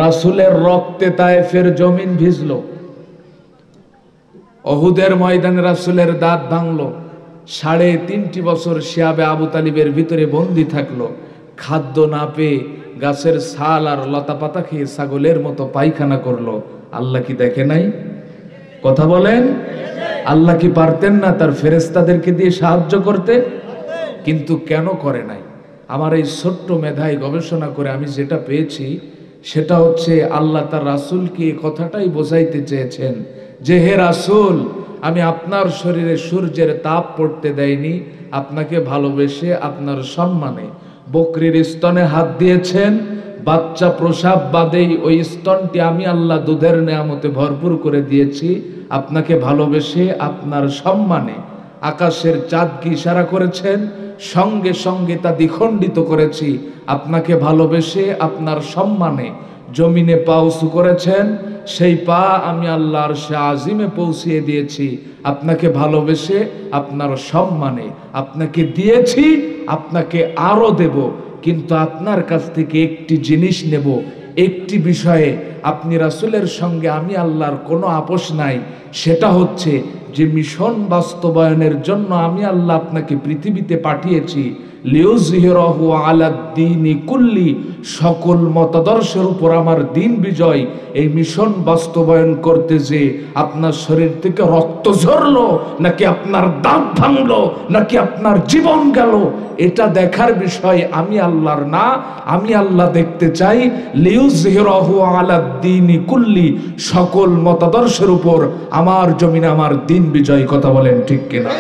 রাসূলের রক্তে তায়েফের জমিন ভিজলো, উহুদের ময়দানে রাসূলের দাঁত ভাঙলো, 3.5 বছর শিয়াবে আবু তালিবের ভিতরে বন্দি থাকলো, খাদ্য না পেয়ে গাছের ছাল আর লতা পাতা খেয়ে ছাগলের মতো পায়খানা করলো। আল্লাহ কি দেখে নাই? কথা বলেন, আল্লাহ কি পারতেন না তার ফেরেশতাদেরকে দিয়ে সাহায্য করতে? কিন্তু কেন করে নাই? আমার এই ছোট্ট মেধায় গবেষণা করে আমি যেটা পেয়েছি সেটা হচ্ছে আল্লাহ তার রাসূলকে এই কথাটাই বোঝাইতে চেয়েছেন যে হে রাসূল, আমি আপনার শরীরে সূর্যের তাপ পড়তে দেয়নি, আপনাকে ভালোবেসে আপনার সম্মানে বকরির স্তনে হাত দিয়েছেন, বাচ্চা প্রসাব বাদেই ওই স্তনটি আমি আল্লাহ দুধের নেয়ামতে ভরপুর করে দিয়েছি, আপনাকে ভালোবেসে আপনার সম্মানে আকাশের চাঁদকে ইশারা করেছেন, সঙ্গে সঙ্গে তা দ্বিখণ্ডিত করেছি, আপনাকে ভালোবেসে আপনার সম্মানে জমিনে পা উঁচু করেছেন, সেই পা আমি আল্লাহর আরশে আজিমে পৌঁছিয়ে দিয়েছি, আপনাকে ভালোবেসে আপনার সম্মানে আপনাকে দিয়েছি, আপনাকে আরো দেব, কিন্তু আপনার কাছ থেকে একটি জিনিস নেব, একটি বিষয়ে আপনি রাসূলের সঙ্গে আমি আল্লাহর কোনো আপোষ নাই, সেটা হচ্ছে যে মিশন বাস্তবায়নের জন্য আমি আল্লাহ আপনাকে পৃথিবীতে পাঠিয়েছি, লিউযহিরাহু আলাদ-দীনি কুল্লি, সকল মতাদর্শের উপর আমার দিন বিজয়। এই মিশন বাস্তবায়ন করতে যে আপনার শরীর থেকে রক্ত ঝরলো নাকি আপনার দাঁত ভাঙলো নাকি আপনার জীবন গেল, এটা দেখার বিষয় আমি আল্লাহর না, আমি আল্লাহ দেখতে চাই লিউযহিরাহু আলাদ-দীনি কুল্লি, সকল মতাদর্শের উপর আমার জমিনে আমার দিন বিজয়। কথা বলেন ঠিক কিনা?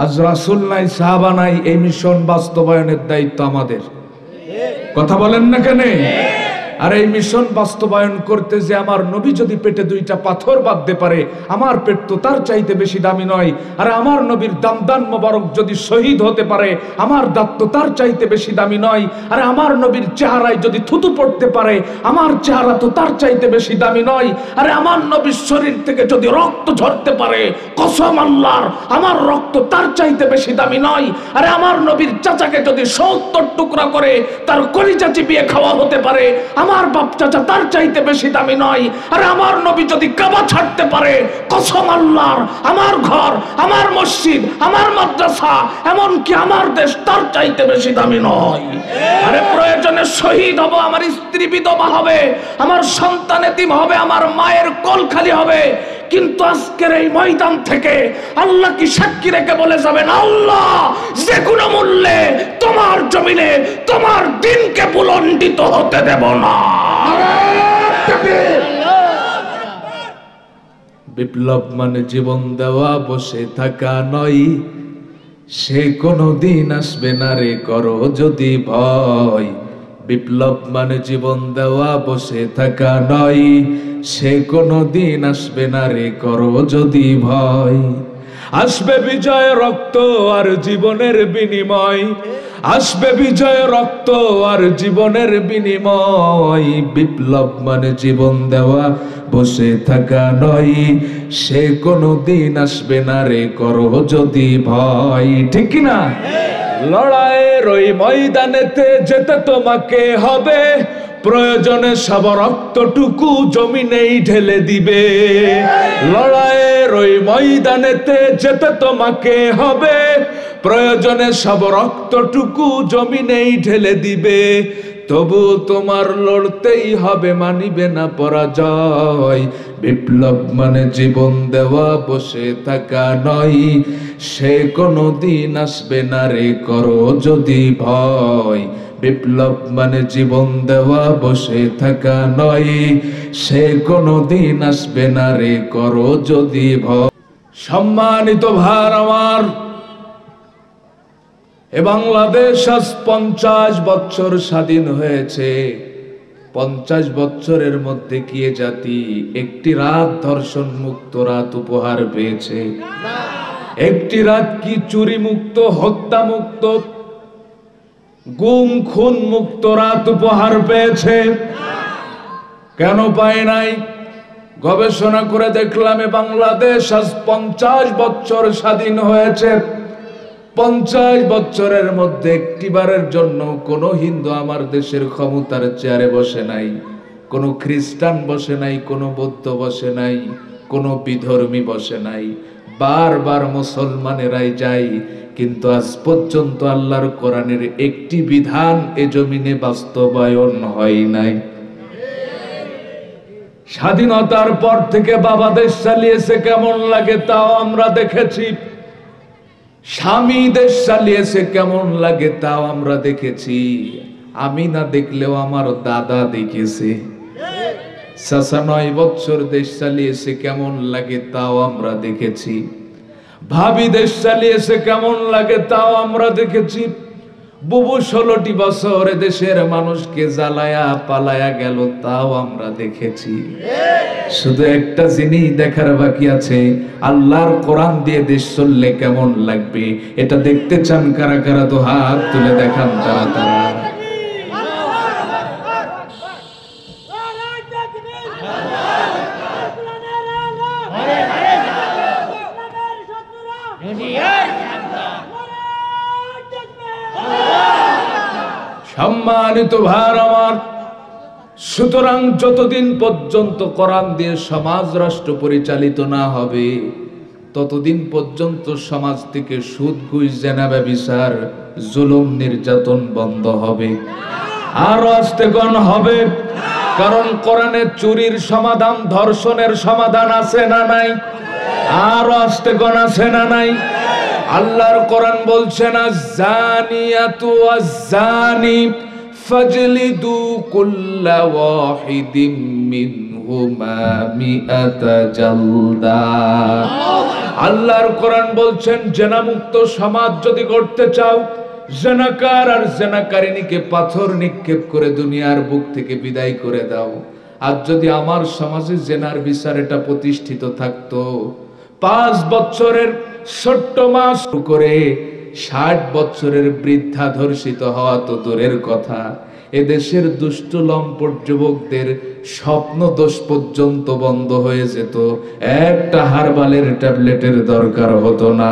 আজ রাসূল নাই, সাহাবা নাই, এই মিশন বাস্তবায়নের দায়িত্ব আমাদের। কথা বলেন না কেন? আর এই মিশন বাস্তবায়ন করতে যে আমার নবী যদি পেটে 2টা পাথর বাঁধতে পারে, আমার পেট তো তার চাইতে বেশি দামি নয়। আর আমার নবীর দামদান মোবারক যদি শহীদ হতে পারে, আমার দাঁত তো তার চাইতে বেশি দামি নয়। আর আমার নবীর চেহারায় যদি থুতু পড়তে পারে, আমার চেহারা তো তার চাইতে বেশি দামি নয়। আরে আমার নবীর শরীর থেকে যদি রক্ত ঝরতে পারে, কসম আল্লাহর, আমার রক্ত তার চাইতে বেশি দামি নয়। আরে আমার নবীর চাচাকে যদি 70 টুকরা করে তার কলিজা চিবিয়ে খাওয়া হতে পারে, আমার বাপ চাচা তার চাইতে বেশি দামি নয়। আর আমার নবী যদি কাবা ছাড়তে পারে, কসম আল্লাহর, আমার ঘর, আমার মসজিদ, আমার মাদ্রাসা, এমনকি আমার দেশ তার চাইতে বেশি দামি নয়। আরে প্রয়োজনে শহীদ হব, আমার স্ত্রী বিধবা হবে, আমার সন্তান এতিম হবে, আমার মায়ের কোল খালি হবে, কিন্তু আজকের এই ময়দান থেকে আল্লাহ কি সাক্ষী রেখে বলে যাবেন, আল্লাহ যে কোনো মূল্যে তোমার জমিনে তোমার দিনকে বুলন্ডিত হতে দেব না। বিপ্লব মানে জীবন দেওয়া, বসে থাকা নয়, সে কোনো দিন আসবে না রে করো যদি ভয়। বিপ্লব মানে জীবন দেওয়া, বসে থাকা নয়, সে কোনো দিন আসবে না রে করো যদি ভয়। আসবে বিজয় রক্ত আর জীবনের বিনিময়, আসবে বিজয় রক্ত আর জীবনের বিনিময়। বিপ্লব মানে জীবন দেওয়া, বসে থাকা নয়, সে কোনো দিন আসবে না রে করো যদি ভয়। ঠিক না? লড়াইয়ের ওই ময়দানেতে যেতে তোমাকে হবে, প্রয়োজনে সব রক্তটুকু জমিনেই ঢেলে দিবে। লড়াইয়ের ওই ময়দানেতে যেতে তোমাকে হবে, প্রয়োজনে সব রক্তটুকু জমিনেই ঢেলে দিবে। তবু তোমার লড়তেই হবে, মানিবে না পরাজয়। বিপ্লব মানে জীবন দেওয়া, বসে থাকা নয়, সে কোনো দিন আসবে না রে করো যদি ভয়। বিপ্লব মানে জীবন দেওয়া, বসে থাকা নয়, সে কোনো দিন আসবে না রে করো যদি ভয়। সম্মানিত ভার আমার, এ বাংলাদেশ আজ 50 বছর স্বাধীন হয়েছে। 50 বছরের মধ্যে কি এ জাতি একটি রাত ধর্ষণ মুক্ত রাত উপহার পেয়েছে? একটি রাত কি চুরি মুক্ত, হত্যা মুক্ত, গুম খুন মুক্ত রাত উপহার পেয়েছে? কেন পায় নাই? গবেষণা করে দেখলাম এ বাংলাদেশ আজ 50 বছর স্বাধীন হয়েছে, 50 বছরের মধ্যে একটিবারের জন্য কোন হিন্দু আমার দেশের ক্ষমতার চেয়ারে বসে নাই, কোন খ্রিস্টান বসে নাই, কোন বৌদ্ধ বসে নাই, কোন বিধর্মী বসে নাই। বারবার মুসলমানেরাই যায়, কিন্তু আজ পর্যন্ত আল্লাহর কোরআনের একটি বিধান এ জমিনে বাস্তবায়ন হয় নাই। স্বাধীনতার পর থেকে বাবা দেশ চালিয়েছে, কেমন লাগে তাও আমরা দেখেছি। স্বামী দেশ চালিয়েছে, কেমন লাগে তাও আমরা দেখেছি। আমি না দেখলেও আমার দাদা দেখেছে। চাচা 9 বছর দেশ চালিয়েছে, কেমন লাগে তাও আমরা দেখেছি। ভাবি দেশ চালিয়েছে, কেমন লাগে তাও আমরা দেখেছি। বুবু 16টি বছর দেশের মানুষকে জ্বালায়া পালায়া গেল, তাও আমরা দেখেছি। শুধু একটা জিনিস দেখার বাকি আছে, আল্লাহর কোরআন দিয়ে দেশ চললে কেমন লাগবে। এটা দেখতে চান কারা কারা? তো হাত তুলে দেখান তারা তারা। সম্মানিত ভাইরা আমার, সুতরাং যতদিন পর্যন্ত কোরআন দিয়ে সমাজ রাষ্ট্র পরিচালিত না হবে, ততদিন পর্যন্ত সমাজ থেকে সুদ, ঘুষ, জেনা, ব্যভিচার, জুলুম, নির্যাতন বন্ধ হবে। আরো আস্তে গণ হবে, কারণ কোরআনে চুরির সমাধান, ধর্ষণের সমাধান আছে না নাই? আরো আস্তে গণ আছে না নাই? আল্লাহর কোরআন বলছে না, জানিয়াতু ওয়াজ-জানি ফাজলিদু কুল্লা ওয়াহিদিম মিনহুমা মিআতা জালদা। আল্লাহর কোরআন বলছেন, জেনামুক্ত সমাজ যদি করতে চাও, জেনাকার আর জেনাকারিনীকে পাথর নিক্ষেপ করে দুনিয়ার বুক থেকে বিদায় করে দাও। আর যদি আমার সমাজে জেনার বিচার এটা প্রতিষ্ঠিত থাকতো, 5 বছরের ছোট্ট মা শুরু করে 60 বছরের বৃদ্ধা ধর্ষিত হওয়া তো দূরের কথা, এদেশের দুষ্ট লম্পট যুবকদের স্বপ্ন দোষ পর্যন্ত বন্ধ হয়ে যেত। একটা হারবালের ট্যাবলেটের দরকার হতো না।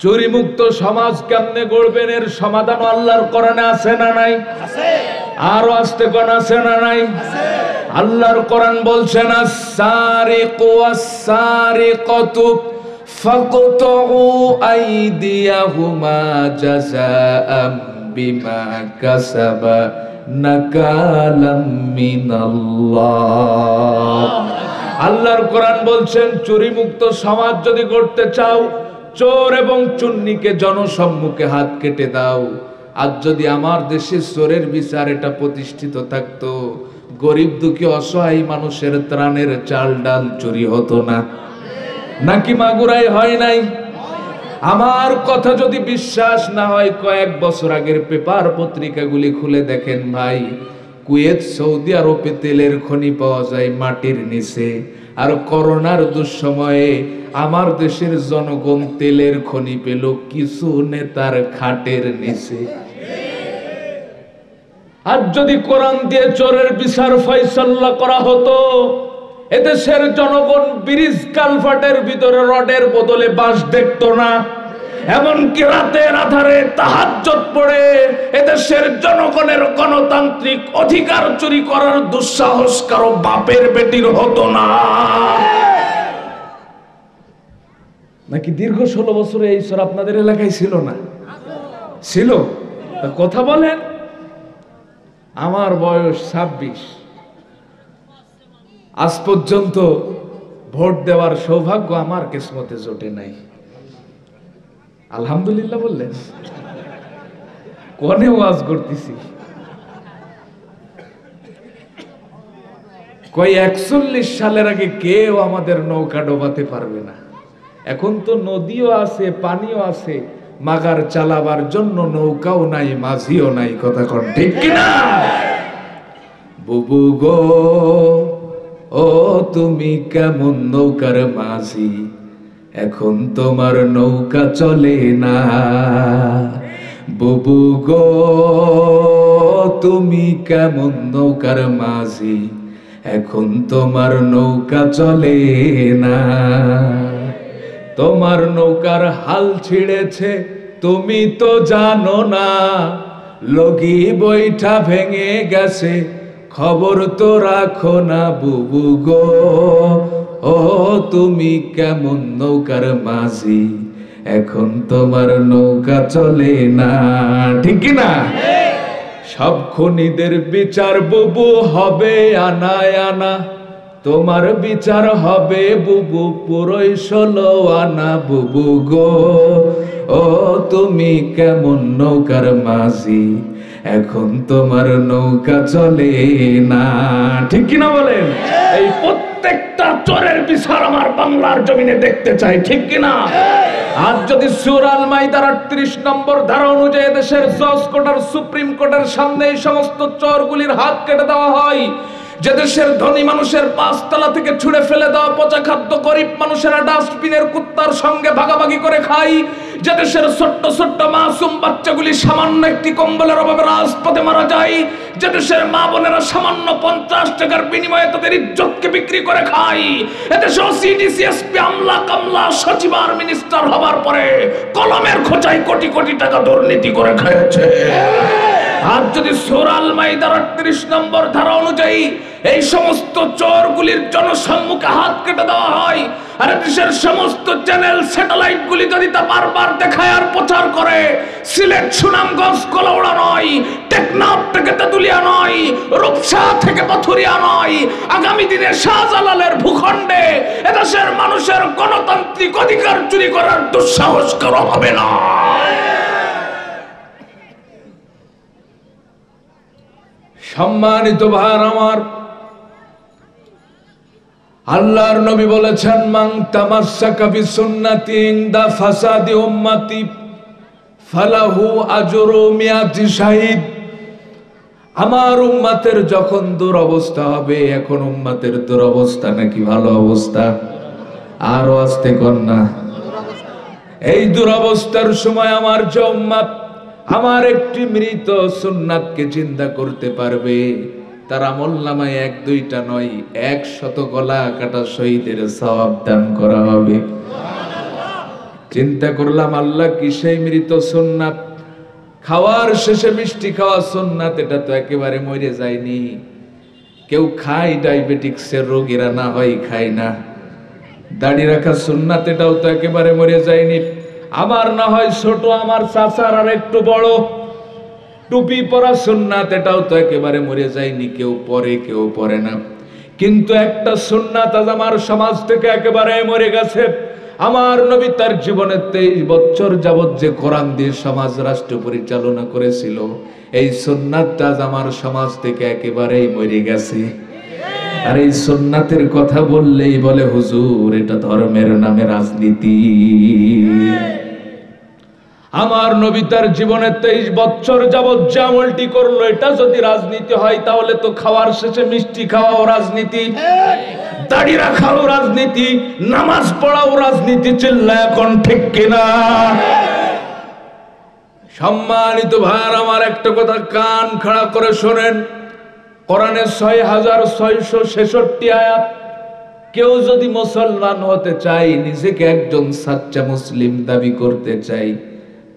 চুরি মুক্ত সমাজ কেমনে গড়বেন, এর সমাধান আল্লাহর কোরআনে আছে না নাই? আরো আস্তে কোন আছে না নাই? আল্লাহর কোরআন বলছেন, আস-সারিকু ওয়াস-সারিকাতু ফাকতাউ আইদিয়াহুমা জাযাআম বিমা কাসাবা নাকালাম মিনাল্লাহ। আল্লাহর কোরআন বলছেন, চুরি মুক্ত সমাজ যদি গড়তে চাও, চোর এবং চুন্নিকে জনসম্মুখে হাত কেটে দাও। আর যদি আমার দেশে চোরের বিচার এটা প্রতিষ্ঠিত থাকতো, গরিব দুঃখী অসহায় মানুষের ত্রাণের চাল ডাল চুরি হতো না। নাকি মাগুরাই হয় নাই? আমার কথা যদি বিশ্বাস না হয়, কয়েক বছর আগের পেপার পত্রিকাগুলি খুলে দেখেন ভাই। কুয়েত, সৌদি আরবে তেলের খনি পাওয়া যায় মাটির নিচে, আর করোনার দুঃসময়ে আমার দেশের জনগণ তেলের খনি পেল কিছু নেতার খাটের নিচে। আর যদি কোরআন দিয়ে চোরের বিচার ফয়সালা করা হতো, এদেশের জনগণ ব্রিজ কালভার্টের ভিতরে রডের বদলে বাঁশ দেখতো না। এমনকি রাতের আধারে তাহাজ্জুদ পড়ে এদেশের জনগণের গণতান্ত্রিক অধিকার চুরি করার দুঃসাহস কারো বাপের বেটির হতো না। নাকি দীর্ঘ 16 বছরে এই চোর আপনাদের এলাকায় ছিল না? ছিল। তা কথা বলেন। আমার বয়স 26। আজ পর্যন্ত ভোট দেওয়ার সৌভাগ্য আমার কিসমতে জোটে নাই। আলহামদুলিল্লাহ বললেন? কোনে ওয়াজ করতেছি, কই 41 সালের আগে কেউ আমাদের নৌকা ডোবাতে পারবে না। এখন তো নদীও আছে, পানিও আছে, মাগার চালাবার জন্য নৌকাও নাই, মাঝিও নাই। কথা কন ঠিক কিনা? বুবু গো, ও তুমি কেমন নৌকার মাঝি, এখন তোমার নৌকা চলে না। বুবু গো, তুমি কেমন নৌকার মাঝি, এখন তোমার নৌকা চলে না। তোমার নৌকার হাল ছিঁড়েছে তুমি তো জানো না, লগি বৈঠা ভেঙে গেছে খবর তো রাখো না বুবু গো। ও তুমি কেমন নৌকার মাঝি, এখন তোমার নৌকা চলে না, ঠিক কি না? সব খুনিদের বিচার বুবু হবে আনায় আনা, তোমার বিচার হবে বুবু পুরোই 16 আনা বুবু গো। ও তুমি কেমন নৌকার মাঝি, এখন তোমার নৌকা চলে না, ঠিক কিনা বলেন? এই প্রত্যেকটা চোরের বিচার আমার বাংলার জমিনে দেখতে চাই, ঠিক কিনা? আজ যদি সূরা আল মাইদার 38 নম্বর ধারা অনুযায়ী দেশের জজ কোর্ট আর সুপ্রিম কোর্টের সামনে এই সমস্ত চোরগুলির হাত কেটে দেওয়া হয়, যে দেশের ধনী মানুষের 5 তলা থেকে ছুঁড়ে ফেলে দেওয়া পচা খাদ্য গরিব মানুষেরা ডাস্টবিনের কুত্তার সঙ্গে ভাগাভাগি করে খায়, যে দেশের ছোট্ট ছোট্ট মাসুম বাচ্চাগুলি সামান্য একটি কম্বলের অভাবে রাজপথে মারা যায়, যে দেশের মা বোনেরা সামান্য 50 টাকার বিনিময়ে তাদের ইজ্জতকে বিক্রি করে খায়, এদেশে ওসিডিসি এসপি আমলা কামলা সচিব আর মিনিস্টার হবার পরে কলমের খোঁচায় কোটি কোটি টাকা দুর্নীতি করে খেয়েছে। আজ যদি সূরা আল মাইদার 38 নম্বর ধারা অনুযায়ী এই সমস্ত চোরগুলির জনসম্মুখে হাত কেটে দেওয়া হয়, আর দেশের সমস্ত চ্যানেল স্যাটেলাইট গুলি যদি তা বারবার দেখায় আর প্রচার করে, সিলেট সুনামগঞ্জ কলাউড়া নয়, টেকনাফ থেকে তেতুলিয়া নয়, রূপসা থেকে পাথুরিয়া নয়, আগামী দিনে শাহজালালের ভূখণ্ডে এদেশের মানুষের গণতান্ত্রিক অধিকার চুরি করার দুঃসাহস করা হবে না। সম্মানিত ভাই আমার, আল্লাহর নবী বলেছেন, মান তামাসসাকা বিসুন্নতি ইনদা ফাসাদি উম্মতি ফালাহু আজরু মিয়াতি শাহিদ। আমার উম্মতের যখন দুরবস্থা হবে, এখন উম্মতের দুরবস্থা নাকি ভালো অবস্থা? আরো আস্তে কর না। এই দুরবস্থার সময় আমার যে উম্মত আমার একটি মৃত সুন্নাতকে চিন্তা করতে পারবে, তার আমলনামায় 1-2টা নয় 100 গলা কাটা শহীদের সওয়াব দান করা হবে। চিন্তা করলাম, আল্লাহ কি সেই মৃত সুন্নাত খাওয়ার শেষে মিষ্টি খাওয়া সুন্নাত, এটা তো একেবারে মরে যায়নি। কেউ খায়, ডায়াবেটিক্সের রোগীরা না হয় খায় না। দাড়ি রাখা সুন্নাত, এটাও তো একেবারে মরে যায়নি। আমার না হয় ছোট, আমার চাচার আর একটু বড়। টুপি পরা সুন্নাত, এটাও তো একেবারে মরে যায়নি, কেউ পরে কেউ পরে না। কিন্তু একটা সুন্নাত আজ আমার সমাজ থেকে একেবারে মরে গেছে। আমার নবী তার জীবনের 23 বছর যাবত যে কোরআন দিয়ে সমাজ রাষ্ট্র পরিচালনা করেছিল, এই সুন্নাতটা আজ আমার সমাজ থেকে একেবারেই মরে গেছে। আর এই সুন্নাতের কথা বললেই বলে, হুজুর এটা ধর্মের নামে রাজনীতি। আমার নবী তার জীবনে 23 বছর যাবত যে আমলটি করলো, এটা যদি রাজনীতি হয়, তাহলে তো খাওয়ার শেষে মিষ্টি খাওয়াও রাজনীতি, দাড়ি রাখাও রাজনীতি, নামাজ পড়াও রাজনীতি। চিল্লা এখন ঠিক কিনা? সম্মানিত ভাইরা আমার, একটা কথা কান খাড়া করে শোনেন। কোরআনের 6666 আয়াত। কেউ যদি মুসলমান হতে চায়, নিজেকে একজন সাচ্চা মুসলিম দাবি করতে চাই,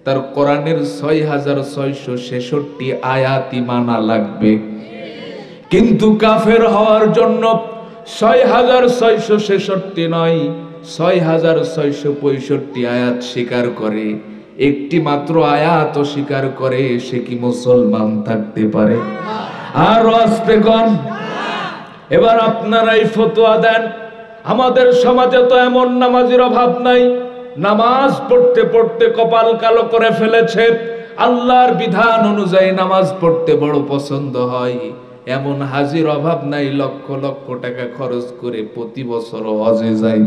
তার কোরআনের 6666 আয়াতই মানা লাগবে। কিন্তু কাফের হওয়ার জন্য 6666 নয়, 6665 আয়াত স্বীকার করে, একটি মাত্র আয়াত স্বীকার করে, সে কি মুসলমান থাকতে পারে? আরো আস্তে কন। এবার আপনারাই ফতোয়া দেন। আমাদের সমাজে তো এমন নামাজের অভাব নাই, নামাজ পড়তে পড়তে কপাল কালো করে ফেলেছে। আল্লাহর বিধান অনুযায়ী নামাজ পড়তে বড় পছন্দ হয়, এমন হাজির অভাব নাই, লক্ষ লক্ষ টাকা খরচ করে প্রতি বছর হজে যায়।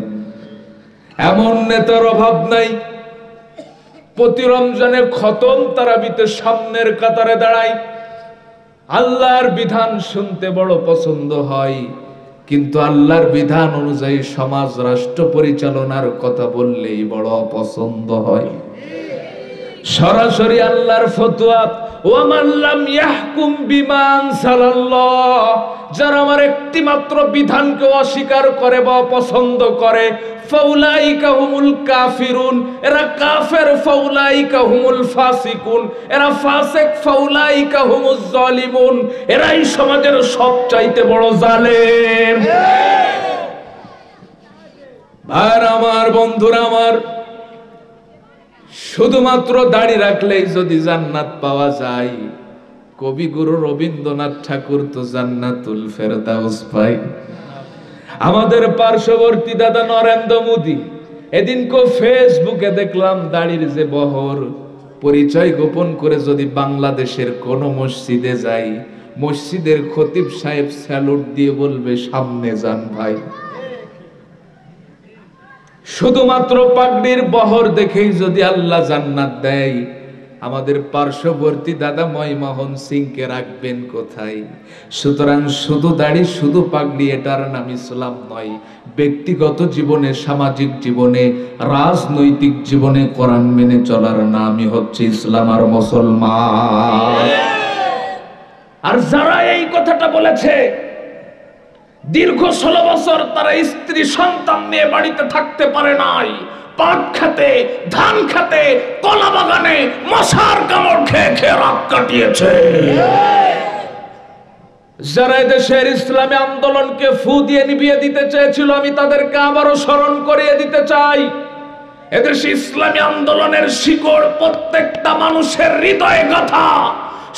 এমন নেতার অভাব নাই, প্রতি রমজানে খতম তারাবিতে সামনের কাতারে দাঁড়ায়। আল্লাহর বিধান শুনতে বড় পছন্দ হয়, কিন্তু আল্লাহর বিধান অনুযায়ী সমাজ রাষ্ট্র পরিচালনার কথা বললেই বড় অপছন্দ হয়। সরাসরি আল্লাহর ফতোয়া ওয়া মান লাম ইয়াহকুম বিমা আনজালাল্লাহ, যারা আমার একটি মাত্র বিধানকে অস্বীকার করে বা অপছন্দ করে, ফাউলাইকা হুমুল কাফিরুন, এরা কাফের, ফাউলাইকা হুমুল ফাসিকুন, এরা ফাসিক, ফাউলাইকা হুমুজ জালিমুন, এরাই সমাজের সবচাইতে বড় জালেম। ভাইরা আমার, বন্ধুরা আমার, শুধুমাত্র দাড়ি রাখলেই যদি জান্নাত পাওয়া যায়, কবিগুরু রবীন্দ্রনাথ ঠাকুর তো জান্নাতুল ফেরদাউস পায়। আমাদের পার্শ্ববর্তী দাদা নরেন্দ্র মোদী, এদিনকে ফেসবুকে দেখলাম দাড়ির যে বহর, পরিচয় গোপন করে যদি বাংলাদেশের কোন মসজিদে যাই, মসজিদের খতিব সাহেব স্যালুট দিয়ে বলবে সামনে যান ভাই। শুধুমাত্র পাগড়ির বহর দেখেই যদি আল্লাহ জান্নাত দেয়, আমাদের পার্শ্ববর্তী দাদা ময়মোহন সিংকে রাখবেন কোথায়? সুতরাং শুধু দাড়ি, শুধু পাগড়ি, এটার নাম ইসলাম নয়। ব্যক্তিগত জীবনে, সামাজিক জীবনে, রাজনৈতিক জীবনে কোরআন মেনে চলার নামই হচ্ছে ইসলাম আর মুসলমান। আর যারা এই কথাটা বলেছে, দীর্ঘ 16 বছর তারা স্ত্রী সন্তান নিয়ে বাড়িতে থাকতে পারে নাই, পাট খেতে, ধান খেতে, কলা বাগানে মশার কামড় খেয়ে খেয়ে রাত কাটিয়েছে। যারা দেশের ইসলামী আন্দোলনকে ফু দিয়ে নিভিয়ে দিতে চেয়েছিল, আমি তাদেরকে আবারও স্মরণ করিয়ে দিতে চাই, এদেশে ইসলামী আন্দোলনের শিকড় প্রত্যেকটা মানুষের হৃদয়ে গাঁথা।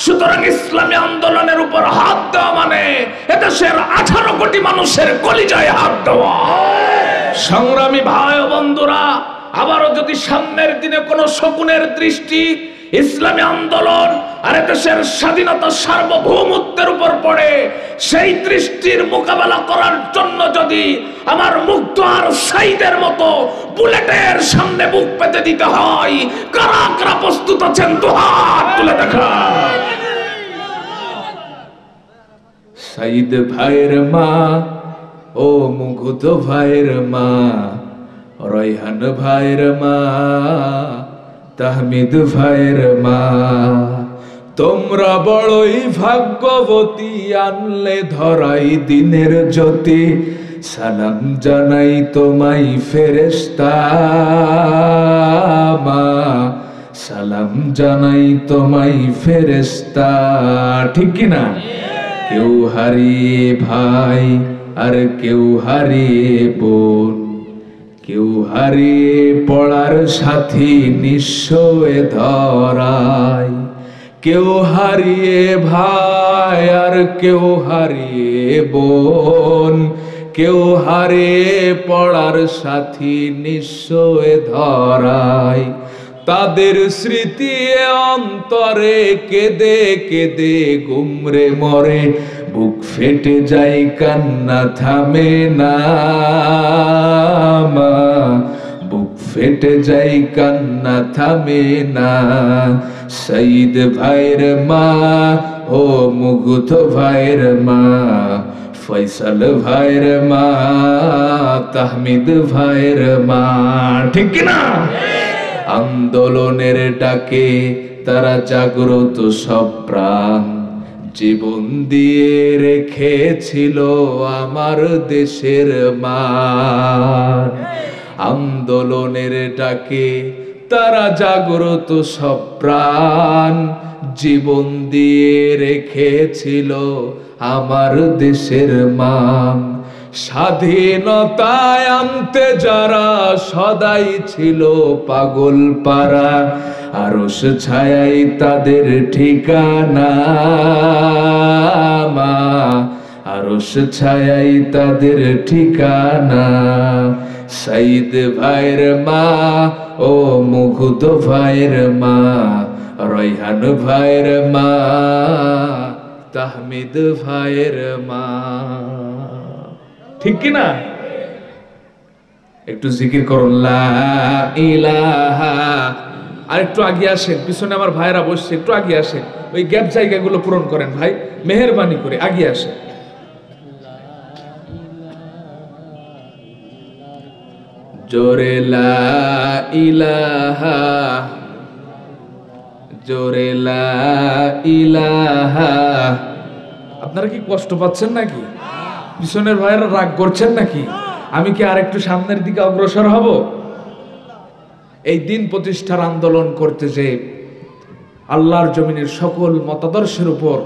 সুতরাং ইসলামী আন্দোলনের উপর হাত দেওয়া মানে এদেশের 18 কোটি মানুষের কলিজায় হাত দেওয়া। সংগ্রামী ভাই ও বন্ধুরা, আবারও যদি সামনের দিনে কোনো শকুনের দৃষ্টি ইসলামী আন্দোলন আর এদেশের স্বাধীনতা সার্বভৌমত্বের উপর পড়ে, সেই দৃষ্টির মোকাবেলা করার জন্য যদি আমার মুগ্ধ আর সাইদের মতো বুলেটের সামনে বুক পেতে দিতে হয়, কারা কারা প্রস্তুত আছেন তো হাত তুলে দেখা। সাইদ ভাইয়ের মা, ও মুগ্ধ ভাইয়ের মা, রয়হান ভাইয়ের মা, তাহমিদ ভাইয়ের মা, তোমরা বড়ই ভাগ্যবতী, আনলে ধরাই দিনের জ্যোতি। সালাম জানাই তোমায় ফেরেশতা মা, সালাম জানাই তোমায় ফেরেশতা। ঠিক কি না? কেউ হারিয়ে ভাই আর কেউ হারিয়ে বোন, কেউ হারিয়ে পড়ার সাথী নিঃস্ব এ ধরায়, কেউ হারিয়ে ভাই আর কেউ হারিয়ে বোন, কেউ হারিয়ে পড়ার সাথী নিঃস্ব এ ধরায়। তাদের স্মৃতি অন্তরে কেঁদে কেঁদে গুমরে মরে, বুক ফেটে যায় কান্না থামে না মা, বুক ফেটে যায় কান্না থামে না। শহীদ ভাইয়ের মা, ও মুগ্ধ ভাইয়ের মা, ফয়সাল ভাইয়ের মা, তাহমিদ ভাইয়ের মা। ঠিক না? আন্দোলনের ডাকে তারা জাগ্রত সব প্রাণ, জীবন দিয়ে রেখেছিল আমার দেশের মান। আন্দোলনের ডাকে তারা জাগ্রত সব প্রাণ, জীবন দিয়ে রেখেছিল আমার দেশের মান। স্বাধীনতায় আনতে যারা সদাই ছিল পাগল পারা, আরশ ছায়াই তাদের ঠিকানা মা, আরশ ছায়াই তাদের ঠিকানা। শহীদ ভাইয়ের মা, ও মুগ্ধ ভাইয়ের মা, রয়হান ভাইয়ের মা, তাহমিদ ভাইয়ের মা। ঠিক কি না? একটু জিকির করুন লা ইলাহা। আর একটু আগে আসেন, পিছনে আমার ভাইরা বসছে, একটু আগে আসেন, ওই গ্যাপ জায়গাগুলো পূরণ করেন ভাই, মেহেরবানি করে আগে আসেন। জোরে লা ইলাহা, জোরে লা ইলাহা। আপনারা কি কষ্ট পাচ্ছেন নাকি? পিছনের ভাইয়েরা রাগ করছেন নাকি? আমি কি আর একটু সামনের দিকে অগ্রসর হব? এই দিন প্রতিষ্ঠার আন্দোলন করতে যে আল্লাহর জমিনের সকল মতাদর্শের উপর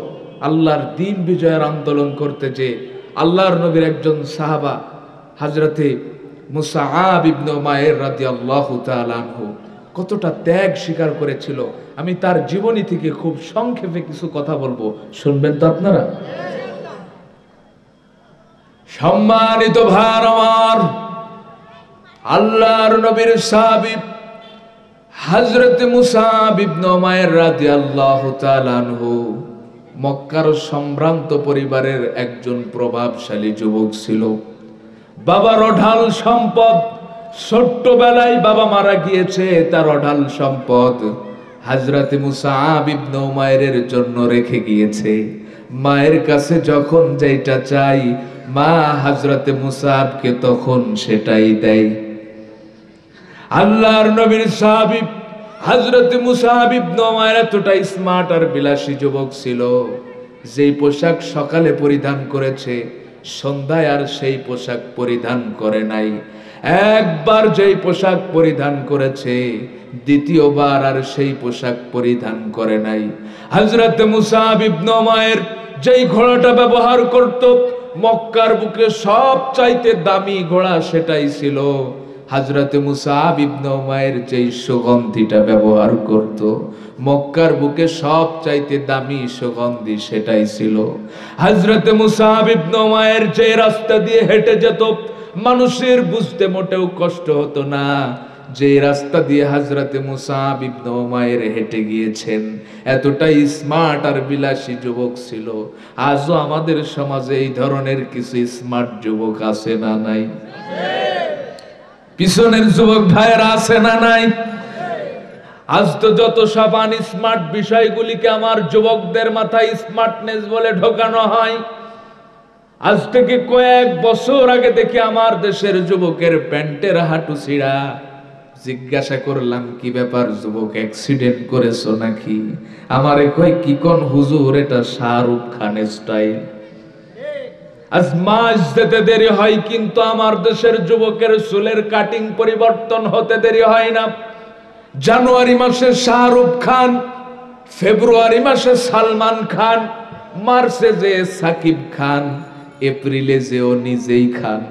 আল্লাহর দিন বিজয়ের আন্দোলন করতে যে আল্লাহর নবীর একজন সাহাবা হযরতে মুসআব ইবনে উমাইর রাদিয়াল্লাহু তাআলা আনহু কতটা ত্যাগ স্বীকার করেছিল, আমি তার জীবনী থেকে খুব সংক্ষেপে কিছু কথা বলবো, শুনবেন তো আপনারা? সম্মানিত ভাই আমার, আল্লাহর নবীর সাহাবী হযরত মুসআব ইবনে উমাইর রাদিয়াল্লাহু তাআলা আনহু মক্কার সম্ভ্রান্ত পরিবারের একজন প্রভাবশালী যুবক ছিল। বাবার অঢাল সম্পদ, ছোট্টবেলায় বাবা মারা গিয়েছে, তার অঢাল সম্পদ হযরত মুসআব ইবনে উমাইরের জন্য রেখে গিয়েছে। মায়ের কাছে যখন যেটা চাই মা হযরত মুসআবকে তখন সেটাই দেয়। আল্লাহর নবীর সাহাবী হযরত মুসআব ইবনে উমাইর এতটা স্মার্ট আর বিলাসী যুবক ছিল, যেই পোশাক সকালে পরিধান করেছে সন্ধ্যায় আর সেই পোশাক পরিধান করে নাই। একবার যেই পোশাক পরিধান করেছে দ্বিতীয়বার আর সেই পোশাক পরিধান করে নাই। হযরত মুসআব ইবনে উমাইর যেই ঘোড়াটা ব্যবহার করত মক্কার বুকে সবচাইতে দামি ঘোড়া সেটাই ছিল। হযরত মুসআব ইবনে উমাইর যেই সুগন্ধিটা ব্যবহার করত মক্কার বুকে সবচাইতে দামি সুগন্ধি সেটাই ছিল। হযরত মুসআব ইবনে উমাইর যে রাস্তা দিয়ে হেঁটে যেত মানুষের বুঝতে মোটেও কষ্ট হতো না। যে রাস্তা দিয়ে হযরত মুসআব ইবনে উমাইর হেঁটে গিয়েছেন এতটাই স্মার্ট আর বিলাসী যুবক ছিল। আজও আমাদের সমাজে এই ধরনের কিছু স্মার্ট যুবক আছে না নাই? পিছনের যুবক ভাইয়েরা আছে না নাই? আজ তো যত সব স্মার্ট বিষয়গুলিকে আমার যুবকদের মাথায় স্মার্টনেস বলে ঢোকানো হয়। আজ থেকে কয়েক বছর আগে দেখি আমার দেশের যুবকের প্যান্টের হাঁটু ছিঁড়া। জিজ্ঞাসা করলাম কি ব্যাপার যুবক, অ্যাক্সিডেন্ট করেছো নাকি? আমারে কই কি কোন হুজুর এটা শাহরুখ খানের স্টাইল। আজ মাস যেতে দেরি হয় কিন্তু আমার দেশের যুবকের চুলের কাটিং পরিবর্তন হতে দেরি হয় না। জানুয়ারি মাসে শাহরুখ খান, ফেব্রুয়ারি মাসে সালমান খান, মার্চে যে সাকিব খান, এপ্রিলে যে ও নিজেই খান।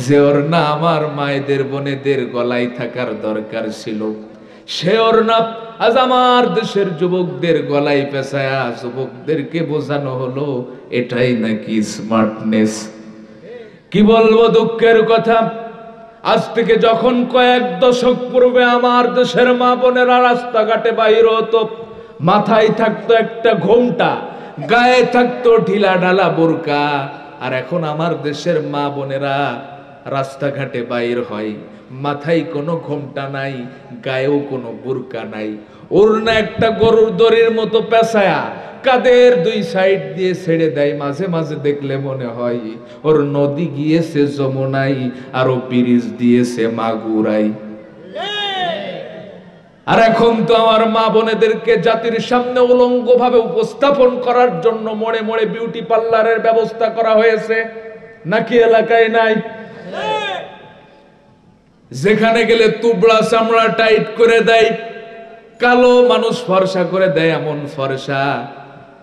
যে ওর না আমার মায়েদের বোনেদের গলায় থাকার দরকার ছিল সে ওর না আজ আমার দেশের যুবকদের গলায় পেঁচায়া যুবকদেরকে বোঝানো হলো এটাই নাকি স্মার্টনেস। কি বলবো দুঃখের কথা, আজ থেকে যখন কয়েক দশক পূর্বে আমার দেশের মা বোনেরা রাস্তাঘাটে বাইর হতো মাথায় থাকতো একটা ঘোমটা, গায়ে থাকতো ঢিলা ঢালা বোরকা, আর এখন আমার দেশের মা বোনেরা রাস্তাঘাটে বাইর হয় মাথায় কোনো ঘোমটা নাই, গায়েও কোনো বোরকা নাই, ওড়না একটা গরুর দড়ির মতো পেঁচায়া কাদের দুই সাইড দিয়ে ছেড়ে দেয়। মাঝে মাঝে দেখলে মনে হয় ওর নদী গিয়েছে যমুনাই আর ও ব্রিজ দিয়েছে মাগুরাই। আর এখন তো আমার মা বোনেদেরকে জাতির সামনে উলঙ্গ ভাবে উপস্থাপন করার জন্য মোড়ে মোড়ে বিউটি পার্লারের ব্যবস্থা করা হয়েছে, নাকি এলাকায় নাই? যেখানে গেলে তুবড়া চামড়া টাইট করে দেয়, কালো মানুষ ফর্সা করে দেয়, এমন ফর্সা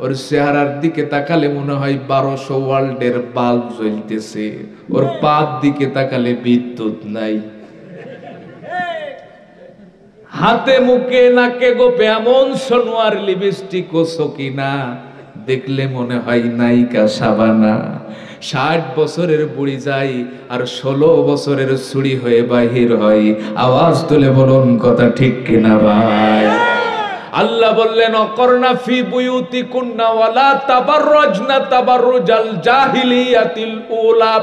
ওর চেহারার দিকে তাকালে মনে হয় 1200 ওয়ার্ল্ডের বাল্ব জ্বলতেছে, ওর পাত দিকে তাকালে বিদ্যুৎ নাই। হাতে মুখে নাকে গোপে এমন সোনোয়ার লিপস্টিক ও সকিনা, দেখলে মনে হয় নায়িকা শাবানা। 60 বছরের বুড়ি যাই আর 16 বছরের ছুরি হয়ে বাহির হয়। আওয়াজ তুলে বলুন কথা ঠিক কিনা ভাই? আল্লাহ বললেন অকরনা ফি বুয়ুতিকুন্না ওয়ালা তাবাররাজনা তাবাররুজাল জাহিলিয়াতিল উলা,